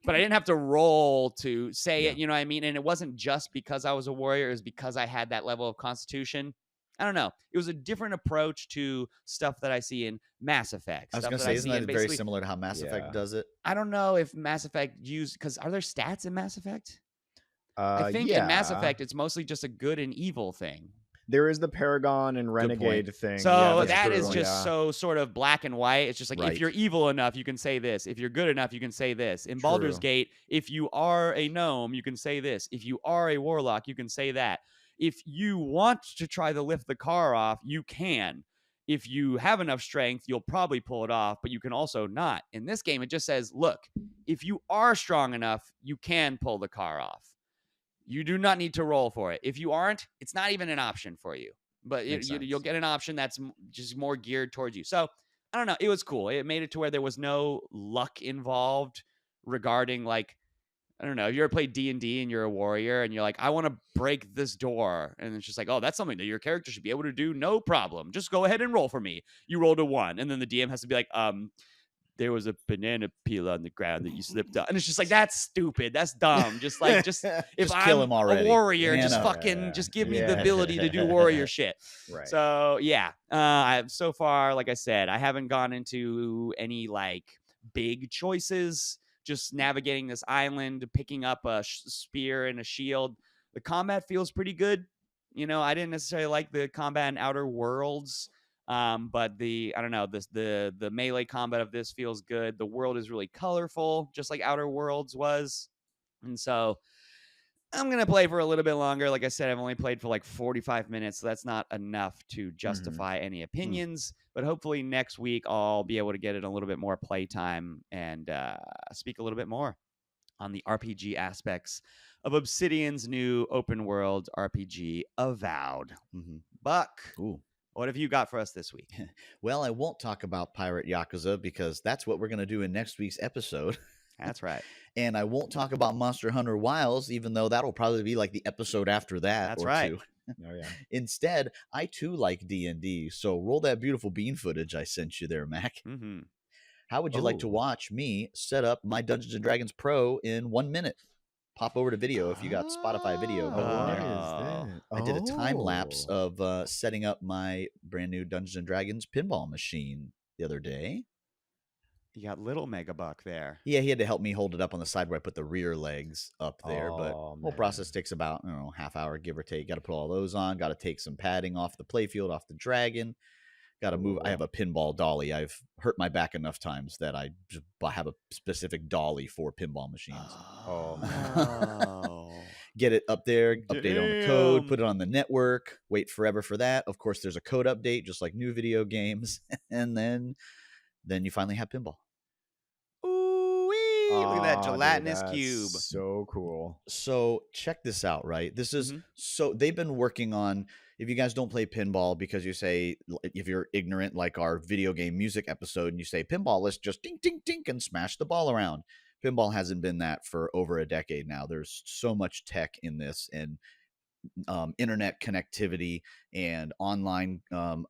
But I didn't have to roll to say it, you know what I mean? And it wasn't just because I was a warrior, it was because I had that level of constitution. I don't know. It was a different approach to stuff that I see in Mass Effect. I was Stuff going to that say, I isn't see in that very basically- similar to how Mass Effect Yeah. does it? I don't know if Mass Effect used, because are there stats in Mass Effect? I think yeah. in Mass Effect, it's mostly just a good and evil thing. There is the Paragon and point. Renegade thing. So yeah, that's that is true, just yeah. so sort of black and white. It's just like Right. if you're evil enough, you can say this. If you're good enough, you can say this. In Baldur's True. Gate, if you are a gnome, you can say this. If you are a warlock, you can say that. If you want to try to lift the car off, you can. If you have enough strength, you'll probably pull it off, but you can also not. In this game, it just says, look, if you are strong enough, you can pull the car off. You do not need to roll for it. If you aren't, it's not even an option for you. But Makes you'll sense. get an option that's just more geared towards you. So I don't know. It was cool. It made it to where there was no luck involved regarding like, I don't know. If you ever played D&D and you're a warrior and you're like, I want to break this door. And it's just like, oh, that's something that your character should be able to do. No problem. Just go ahead and roll for me. You rolled a 1. And then the DM has to be like, there was a banana peel on the ground that you slipped on. And it's just like, that's stupid. That's dumb. Just if Just I'm kill him already. a warrior, Man just up. fucking, just give me the Yeah. ability to do warrior shit. Right. So yeah, I've so far, like I said, I haven't gone into any like big choices. Just navigating this island, picking up a spear and a shield. The combat feels pretty good. You know, I didn't necessarily like the combat in Outer Worlds, but I don't know, the melee combat of this feels good. The world is really colorful, just like Outer Worlds was, and so I'm going to play for a little bit longer. Like I said, I've only played for like 45 minutes, so that's not enough to justify any opinions. But hopefully next week I'll be able to get it a little bit more playtime and speak a little bit more on the RPG aspects of Obsidian's new open world RPG, Avowed. Mm-hmm. Buck, Ooh. what have you got for us this week? Well, I won't talk about Pirate Yakuza because that's what we're going to do in next week's episode. That's right. And I won't talk about Monster Hunter Wilds, even though that'll probably be like the episode after that. That's or right. two. Oh yeah. Instead, I too like D&D, so roll that beautiful bean footage I sent you there, Mac. Mm-hmm. How would you like to Oh. watch me set up my Dungeons & Dragons Pro in 1 minute? pop over to video if you got Spotify video Oh, going on what there. is that? I did a time lapse Oh. of setting up my brand new Dungeons and Dragons pinball machine the other day. You got little Megabuck there. Yeah, he had to help me hold it up on the side where I put the rear legs up there. But Oh, whole process takes about, half hour, give or take. Got to put all those on. Got to take some padding off the playfield, off the dragon. Got to move. I have a pinball dolly. I've hurt my back enough times that I just have a specific dolly for pinball machines. Oh, no. Get it up there, update it on the code, Damn. put it on the network, wait forever for that. Of course, there's a code update, just like new video games. And then you finally have pinball. Ooh-wee. Look at that Aw, dude, gelatinous that's cube. So cool. So check this out, right? This is Mhm. so they've been working on. If you guys don't play pinball because you say, if you're ignorant, like our video game music episode, and you say pinball, let's just ding ding ding and smash the ball around. Pinball hasn't been that for over a decade now. There's so much tech in this, and internet connectivity and online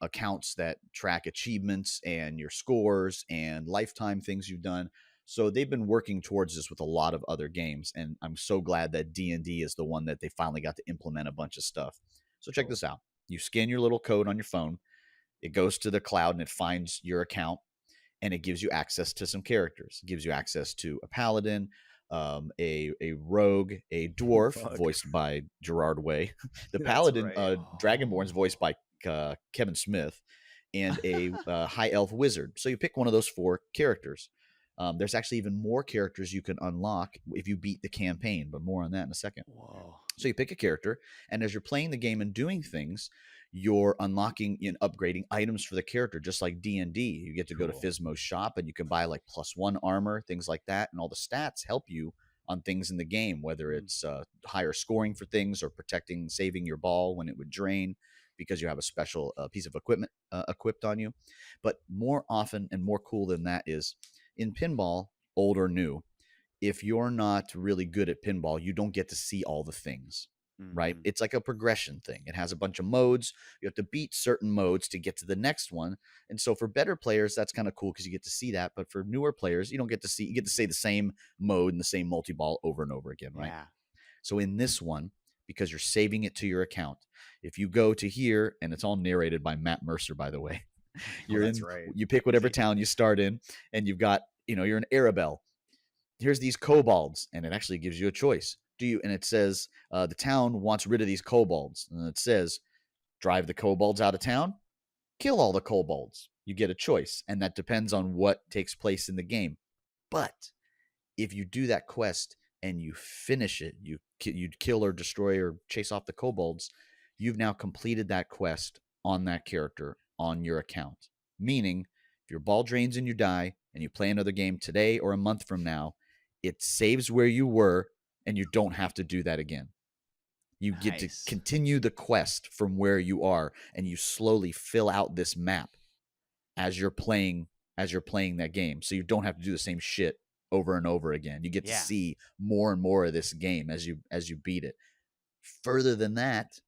accounts that track achievements and your scores and lifetime things you've done. So they've been working towards this with a lot of other games, and I'm so glad that D&D is the one that they finally got to implement a bunch of stuff. So check this out. You scan your little code on your phone. It goes to the cloud and it finds your account, and it gives you access to some characters. It gives you access to a paladin, a rogue, a dwarf Fuck. voiced by Gerard Way, the That's paladin, right. Dragonborn's voiced by Kevin Smith, and a high elf wizard. So you pick one of those 4 characters. There's actually even more characters you can unlock if you beat the campaign, but more on that in a second. Whoa. So you pick a character, and as you're playing the game and doing things, you're unlocking and upgrading items for the character, just like D&D. You get to go to Cool. Fismo's shop, and you can buy like +1 armor, things like that, and all the stats help you on things in the game, whether it's higher scoring for things or protecting, saving your ball when it would drain because you have a special piece of equipment equipped on you. But more often and more cool than that is in pinball, old or new, if you're not really good at pinball, you don't get to see all the things, right? Mhm. It's like a progression thing. It has a bunch of modes. You have to beat certain modes to get to the next one. And so for better players, that's kind of cool because you get to see that. But for newer players, you don't get to see, you get to say the same mode and the same multi-ball over and over again, right? Yeah. So in this one, because you're saving it to your account, if you go to here, and it's all narrated by Matt Mercer, by the way, you're that's in, right. you pick whatever town you start in, and you've got, you're in Arabelle. Here's these kobolds, and it actually gives you a choice. And it says the town wants rid of these kobolds, and it says drive the kobolds out of town, kill all the kobolds. You get a choice, and that depends on what takes place in the game. But if you do that quest and you finish it, you kill or destroy or chase off the kobolds, you've now completed that quest on that character on your account. Meaning, if your ball drains and you die, and you play another game today or a month from now, it saves where you were, and you don't have to do that again. You get to Nice. continue the quest from where you are, and you slowly fill out this map as you're playing that game. So you don't have to do the same shit over and over again. You get to Yeah. see more and more of this game as you beat it. Further than that,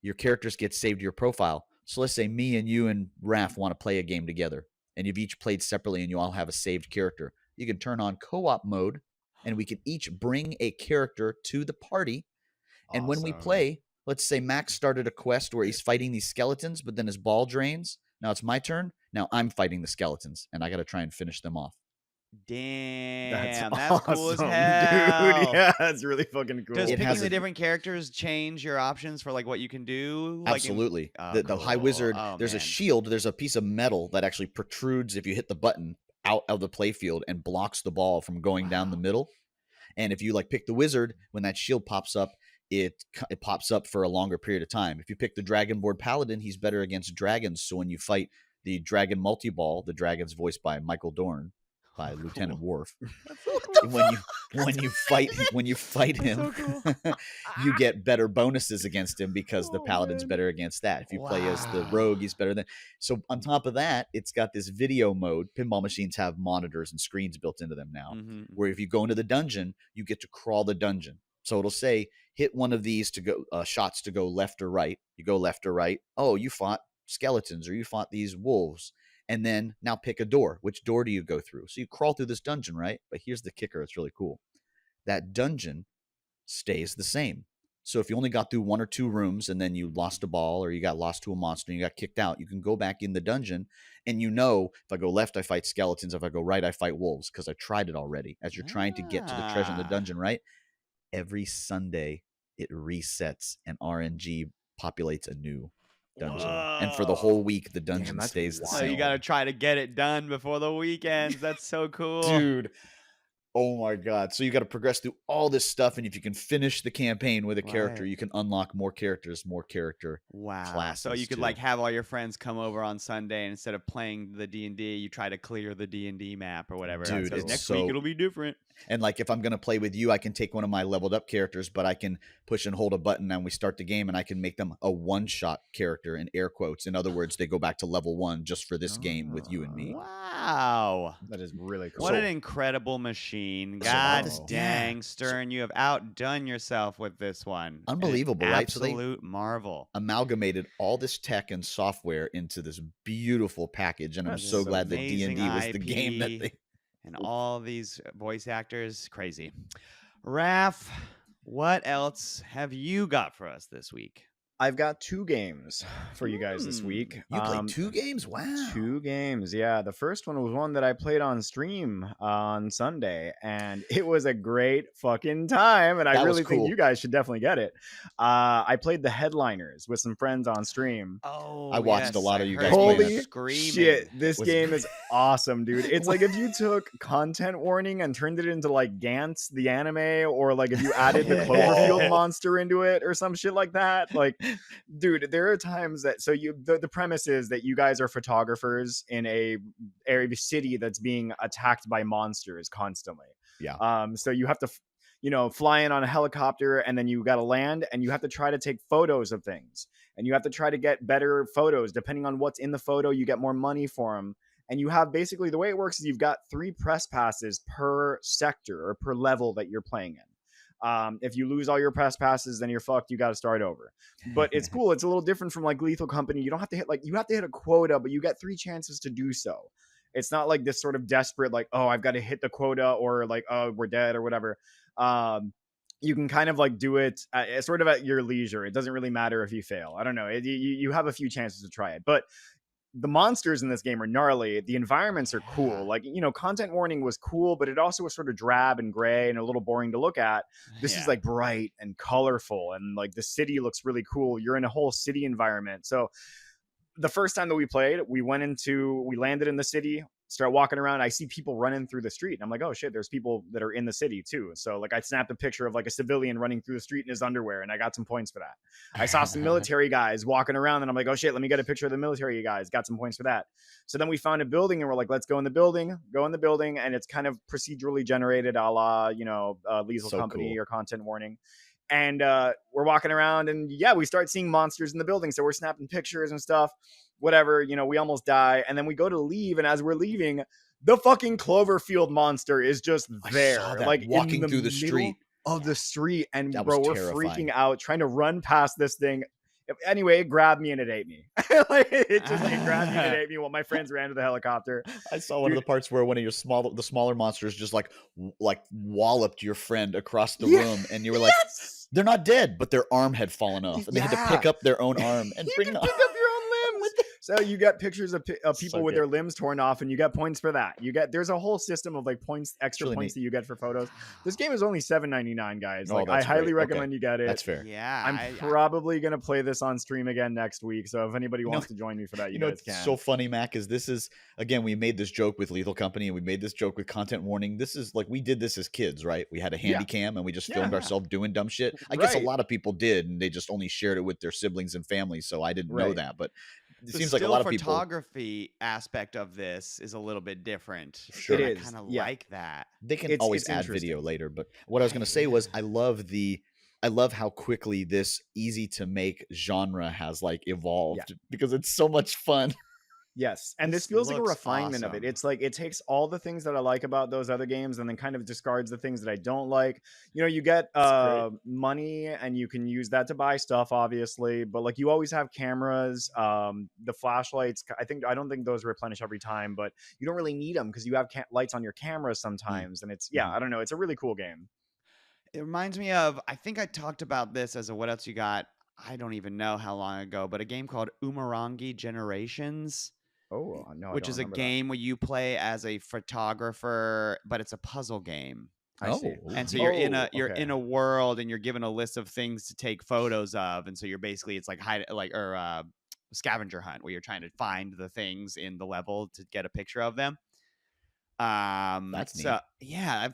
your characters get saved to your profile. So let's say me and you and Raph want to play a game together, and you've each played separately and you all have a saved character. You can turn on co-op mode, and we can each bring a character to the party. And when we Awesome. play, let's say Max started a quest where he's fighting these skeletons, but then his ball drains. Now it's my turn. Now I'm fighting the skeletons, and I got to try and finish them off. Damn, That's that's cool as awesome, hell. dude. Yeah, that's really fucking cool. Does It picking has the a- different characters change your options for like what you can do? Like in- Absolutely. Oh, The High cool. Wizard, Oh, there's a man. shield, there's a piece of metal that actually protrudes if you hit the button out of the playfield and blocks the ball from going down the Wow. middle. And if you like pick the wizard, when that shield pops up, it pops up for a longer period of time. If you pick the Dragonborn Paladin, he's better against dragons. So when you fight the Dragon Multi-Ball, the dragon's voiced by Michael Dorn, by Lieutenant Worf. When you fight him, you get better bonuses against him because the paladin's better against that. If you play as the Wow. rogue, he's better than. So on top of that, it's got this video mode. Pinball machines have monitors and screens built into them now, Mhm. where if you go into the dungeon, you get to crawl the dungeon. So it'll say hit one of these to go shots to go left or right. You go left or right. Oh, you fought skeletons or you fought these wolves. And then now pick a door. Which door do you go through? So you crawl through this dungeon, right? But here's the kicker. It's really cool. That dungeon stays the same. So if you only got through 1 or 2 rooms and then you lost a ball or you got lost to a monster and you got kicked out, you can go back in the dungeon and if I go left, I fight skeletons. If I go right, I fight wolves because I tried it already. As you're trying to get to the treasure in the dungeon, right? Every Sunday it resets and RNG populates a new dungeon. And for the whole week, the dungeon that's stays the wild. So same. you got to try to get it done before the weekends. That's so cool. Dude. Oh my God. So you got to progress through all this stuff. And if you can finish the campaign with a character, Right. you can unlock more characters, more character Wow. classes. So you could too. like have all your friends come over on Sunday and instead of playing the D&D, you try to clear the D&D map or whatever. Dude, So it's next so- week it'll be different. And like if I'm going to play with you, I can take one of my leveled up characters, but I can push and hold a button and we start the game and I can make them a one-shot character in air quotes. In other words, they go back to level 1 just for this game with you and me. Wow. That is really cool. What an incredible machine. So God this- dang, yeah. Stern, you have outdone yourself with this one. An Unbelievable, right? So they- absolute marvel. Amalgamated all this tech and software into this beautiful package. And I'm That's so so glad that amazing D&D was the game that IP. they... And all these voice actors, crazy. Raph, what else have you got for us this week? I've got 2 games for you guys this Hmm. week. You played 2 games? Wow. 2 games, yeah. The first one was one that I played on stream on Sunday, and it was a great fucking time. And I That was really think cool. you guys should definitely get it. I played the Headliners with some friends on stream. Oh, I watched a lot of you guys playing playing Holy that. screaming. shit, this Was- game is awesome, dude. It's like if you took Content Warning and turned it into like Gantz, the anime, or like if you added the Cloverfield monster into it or some shit like that. Like, dude, there are times that the premise is that you guys are photographers in a city that's being attacked by monsters constantly. Yeah. So you have to fly in on a helicopter and then you got to land and you have to try to take photos of things and you have to try to get better photos. Depending on what's in the photo, you get more money for them. And you have basically the way it works is you've got 3 press passes per sector or per level that you're playing in. If you lose all your press passes, then you're fucked. You got to start over. But it's cool. It's a little different from like Lethal Company. You don't have to hit you have to hit a quota, but you get 3 chances to do so. It's not like this sort of desperate, like, oh, I've got to hit the quota or like, oh, we're dead or whatever. You can kind of like do it sort of at your leisure. It doesn't really matter if you fail. I don't know. You have a few chances to try it, but the monsters in this game are gnarly. The environments are cool. Like, Content Warning was cool, but it also was sort of drab and gray and a little boring to look at. This is like bright and colorful and like the city looks really cool. You're in a whole city environment. So the first time that we played, we landed in the city, start walking around. I see people running through the street and I'm like, oh shit, there's people that are in the city too. So like I snapped a picture of like a civilian running through the street in his underwear and I got some points for that. I saw some military guys walking around and I'm like, oh shit, let me get a picture of the military guys. Got some points for that. So then we found a building and we're like, let's go in the building. And it's kind of procedurally generated a la, Lethal So Company cool. or Content Warning. And we're walking around and we start seeing monsters in the building. So we're snapping pictures and stuff, whatever, we almost die. And then we go to leave. And as we're leaving, the fucking Cloverfield monster is just there, I saw that like walking in the through the middle street of the street. And That bro, was we're terrifying. freaking out trying to run past this thing. Anyway, it grabbed me and it ate me. Like, it just grabbed me and it ate me while my friends ran to the helicopter. I saw one of the parts where one of your smaller monsters just like walloped your friend across the room, and you were like, "They're not dead, but their arm had fallen off, and they had to pick up their own arm and bring it pick up your own limbs. So you get pictures of people with their limbs torn off, and you get points for that. There's a whole system of like points, extra really points neat. that you get for photos. This game is only $7.99, guys. Oh, Like I that's highly great. recommend Okay. you get it. That's fair. Yeah. I'm probably gonna play this on stream again next week. So if anybody wants to join me for that, you guys It's can. so funny, Mac, is this is, again, we made this joke with Lethal Company and we made this joke with Content Warning. This is like, we did this as kids, right? We had a handy cam and we just filmed ourselves doing dumb shit. I guess a Right. lot of people did, and they just only shared it with their siblings and families, so I didn't know Right. that. But it The seems like a still lot of people. photography aspect of this is a little bit different. Sure. It I is, kind of yeah. like that. They can It's always add interesting. video later, but what I was going to say was I love how quickly this easy to make genre has like evolved because it's so much fun. Yes, and This this feels like a looks refinement of it. awesome. It's like it takes all the things that I like about those other games and then kind of discards the things that I don't like. You get money and you can use that to buy stuff, obviously, but like you always have cameras. The flashlights, I don't think those replenish every time, but you don't really need them because you have lights on your cameras sometimes. And it's I don't know, it's a really cool game. It reminds me of, I think I talked about this as a What Else You Got, I don't even know how long ago, but a game called Umurangi Generations, Oh no, I which don't is a remember that. game where you play as a photographer, but it's a puzzle game. I see. And so you're in a okay. world, and you're given a list of things to take photos of, and so you're basically, it's like scavenger hunt, where you're trying to find the things in the level to get a picture of them. That's So neat. yeah,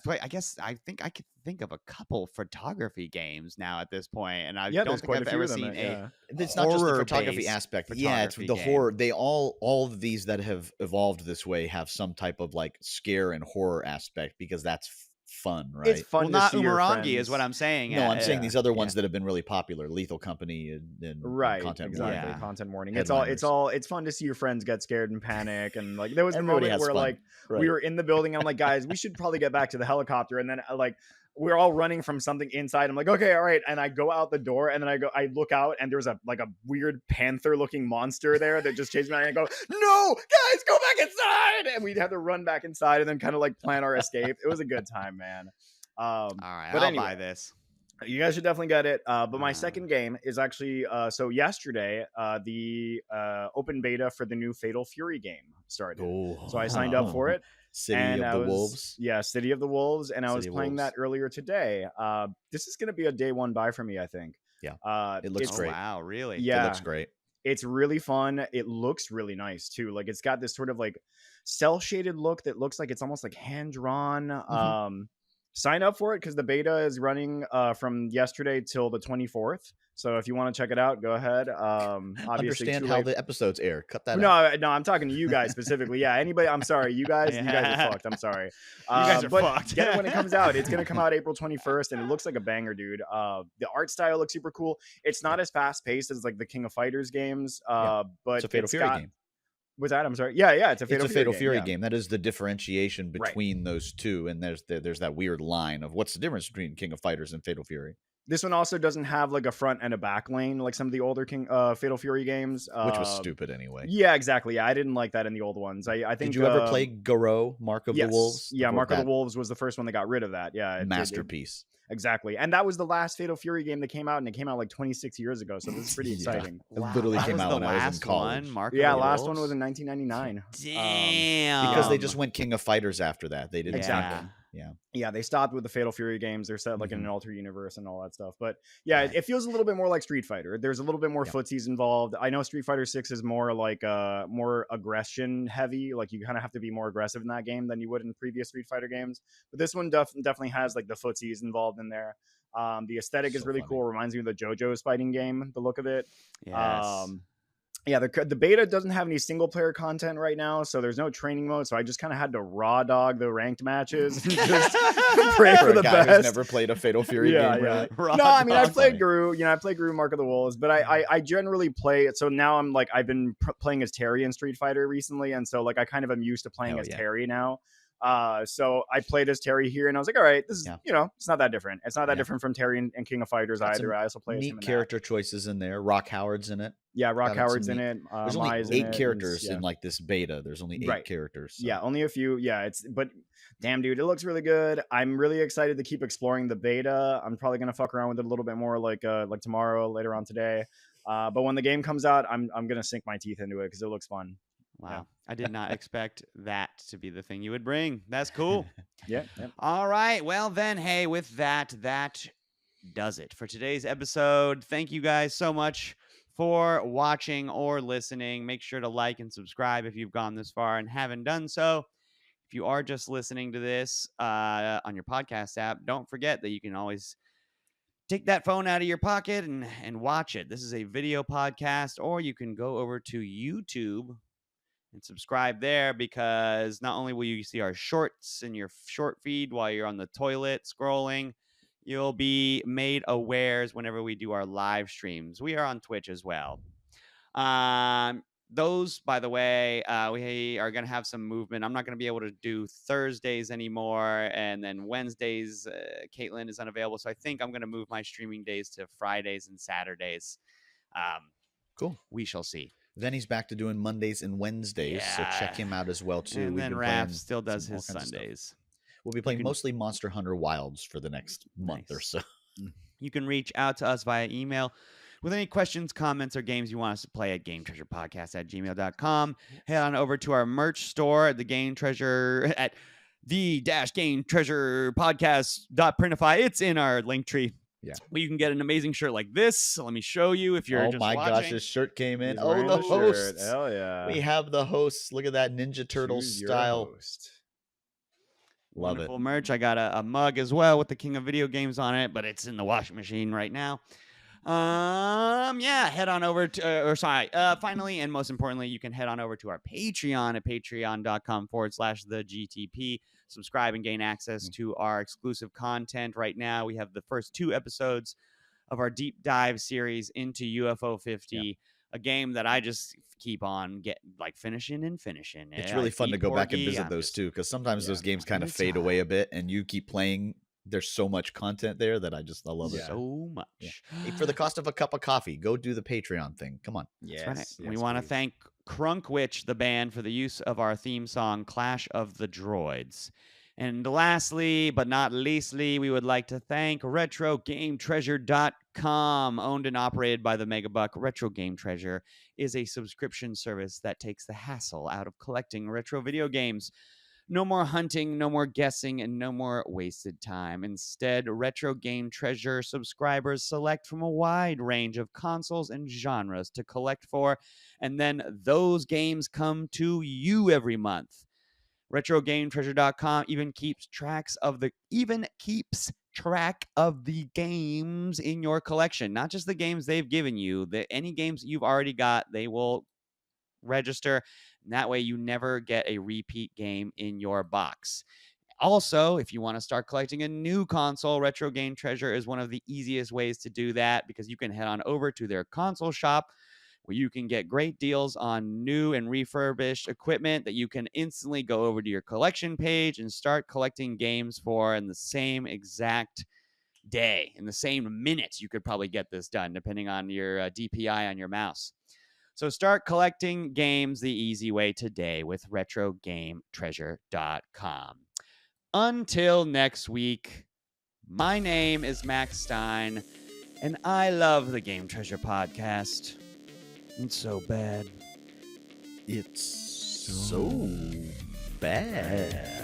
I think I could think of a couple photography games now at this point, and I Yeah, don't there's think quite I've a few ever of them. seen a Yeah. It's not just the photography horror-based aspect. Yeah, it's photography the game. horror. They all of these that have evolved this way have some type of like scare and horror aspect because that's fun, right? It's fun Well, to not see your Umurangi is what friends. I'm saying. No, I'm saying Yeah. these other Yeah. ones that have been really popular, Lethal Company and Right, Content exactly. Warning. Yeah. Content warning. Headliners. It's fun to see your friends get scared and panic, and like there was the Everybody moment has where fun. like Right. we were in the building. I'm like, guys, we should probably get back to the helicopter, and then like we're all running from something inside. I'm like, okay, all right, and I go out the door, and then I look out, and there's a weird panther looking monster there that just chased me, and I go, no, guys, go back inside, and we'd have to run back inside and then kind of like plan our escape. It was a good time, man. All right, But I'll anyway, buy this. you guys should definitely get it. But my Uh. second game is actually so yesterday, the open beta for the new Fatal Fury game started. So I signed up for it. City and of the Wolves. Yeah, City of the Wolves, and I was City of playing Wolves. that earlier today. This is going to be a day one buy for me, I think. Yeah, it looks it's- great. Wow, really? Yeah, It looks great. it's really fun. It looks really nice too. Like it's got this sort of like cell shaded look that looks like it's almost like hand drawn. Sign up for it because the beta is running from yesterday till the 24th. So if you want to check it out, go ahead. Obviously, Understand too how late. the episodes air. Cut that out. No, I'm talking to you guys specifically. Yeah, anybody. I'm sorry, you guys are fucked. I'm sorry. You guys are but fucked. Get it when it comes out. It's gonna come out April 21st, and it looks like a banger, dude. The art style looks super cool. It's not as fast paced as like the King of Fighters games, but It's a Fatal Fury game. Was that? I'm sorry. Yeah, it's a Fatal Fury game. game. That is the differentiation Right. between those two, and there's that weird line of what's the difference between King of Fighters and Fatal Fury, This one also doesn't have like a front and a back lane like some of the older Fatal Fury games, which was stupid anyway. Yeah, exactly. Yeah, I didn't like that in the old ones. I think. Did you ever play Garo, Mark of the Wolves? Yeah, Before Mark of the that Wolves was the first one that got rid of that. Yeah, masterpiece. Exactly. And that was the last Fatal Fury game that came out, and it came out like 26 years ago. So this is pretty Yeah. exciting. It literally that came was out the when I was in last college. one. Mark Yeah, of the last Wolves? one was in 1999. Damn. Because they just went King of Fighters after that. They didn't. Exactly. Yeah. Yeah, they stopped with the Fatal Fury games. They're set like in Mhm. an alternate universe and all that stuff. But yeah, Right. it feels a little bit more like Street Fighter. There's a little bit more Yeah. footsies involved. I know Street Fighter 6 is more like more aggression heavy. Like you kind of have to be more aggressive in that game than you would in previous Street Fighter games. But this one definitely has like the footsies involved in there. The aesthetic is So really funny. cool. Reminds me of the JoJo's fighting game, the look of it. Yes. Yeah, the beta doesn't have any single player content right now, so there's no training mode. So I just kind of had to raw dog the ranked matches and just pray for a the guy best. who's never played a Fatal Fury Yeah, game. yeah. Really? No, I mean I That's played funny. Guru. I played Guru Mark of the Wolves, but I generally play it. So now I'm like I've been playing as Terry in Street Fighter recently, and so like I kind of am used to playing Hell as yeah. Terry now. So I played as Terry here, and I was like, all right, this is it's not that different. It's not that Yeah. different from Terry and King of Fighters Got either. some I also play as him Neat in that. character choices in there. Rock Howard's in it. Yeah, Rock Got some Howard's in neat- it. There's Mai's only in 8 it, characters and, in like this beta. There's only 8 Right. characters. so- Yeah, only a few. Yeah, but damn, dude, it looks really good. I'm really excited to keep exploring the beta. I'm probably gonna fuck around with it a little bit more, like tomorrow, later on today. But when the game comes out, I'm gonna sink my teeth into it because it looks fun. Wow. I did not expect that to be the thing you would bring. That's cool. Yeah. All right. Well, then, hey, with that does it for today's episode. Thank you guys so much for watching or listening. Make sure to like and subscribe if you've gone this far and haven't done so. If you are just listening to this on your podcast app, don't forget that you can always take that phone out of your pocket and watch it. This is a video podcast, or you can go over to YouTube and subscribe there, because not only will you see our shorts in your short feed while you're on the toilet scrolling, you'll be made awares whenever we do our live streams. We are on Twitch as well. Those, by the way, we are going to have some movement. I'm not going to be able to do Thursdays anymore, and then Wednesdays, Caitlin is unavailable, so I think I'm going to move my streaming days to Fridays and Saturdays. Cool. We shall see. Then he's back to doing Mondays and Wednesdays, so check Yeah. him out as well too. And We've then been Raph playing still does all his kinds of stuff. Sundays. We'll be playing can- mostly Monster Hunter Wilds for the next month or Nice. so. You can reach out to us via email with any questions, comments, or games you want us to play at GameTreasurePodcast@gmail.com. Head on over to our merch store at the Game Treasure at the-GameTreasurePodcast.printify. It's in our link tree. Yeah. Where you can get an amazing shirt like this. So let me show you if you're Oh just my watching. gosh, his shirt came in. He's Oh, wearing the the shirt. hosts. Hell yeah. We have the hosts. Look at that Ninja Turtle Choose your style. host. Love Wonderful it. merch. I got a mug as well with the King of Video Games on it, but it's in the washing machine right now. Yeah, head on over to, finally, and most importantly, you can head on over to our Patreon at patreon.com/the GTP. Subscribe and gain access to our exclusive content. Right now, we have the first 2 episodes of our deep dive series into UFO 50, a game that I just keep on finishing. It's I really fun to beat go back and Porgy. visit I'm those just- too, because sometimes those games kind of It's fade away a bit, and you keep playing. There's so much content there that I love it. so much. Yeah. Hey, for the cost of a cup of coffee, go do the Patreon thing. Come on. Yes. That's right. We yes, want to please. thank Crunkwitch, the band, for the use of our theme song, Clash of the Droids. And lastly, but not leastly, we would like to thank RetroGameTreasure.com. Owned and operated by the Megabuck, Retro Game Treasure is a subscription service that takes the hassle out of collecting retro video games. No more hunting, no more guessing, and no more wasted time. Instead, Retro Game Treasure subscribers select from a wide range of consoles and genres to collect for, and then those games come to you every month. RetroGameTreasure.com even keeps track of the games in your collection, not just the games they've given you. Any games you've already got, they will register. And that way you never get a repeat game in your box. Also, if you want to start collecting a new console, Retro Game Treasure is one of the easiest ways to do that, because you can head on over to their console shop where you can get great deals on new and refurbished equipment that you can instantly go over to your collection page and start collecting games for in the same exact day. In the same minute, you could probably get this done, depending on your DPI on your mouse. So start collecting games the easy way today with RetroGameTreasure.com. Until next week, my name is Max Stein, and I love the Game Treasure Podcast. It's so bad. It's so bad.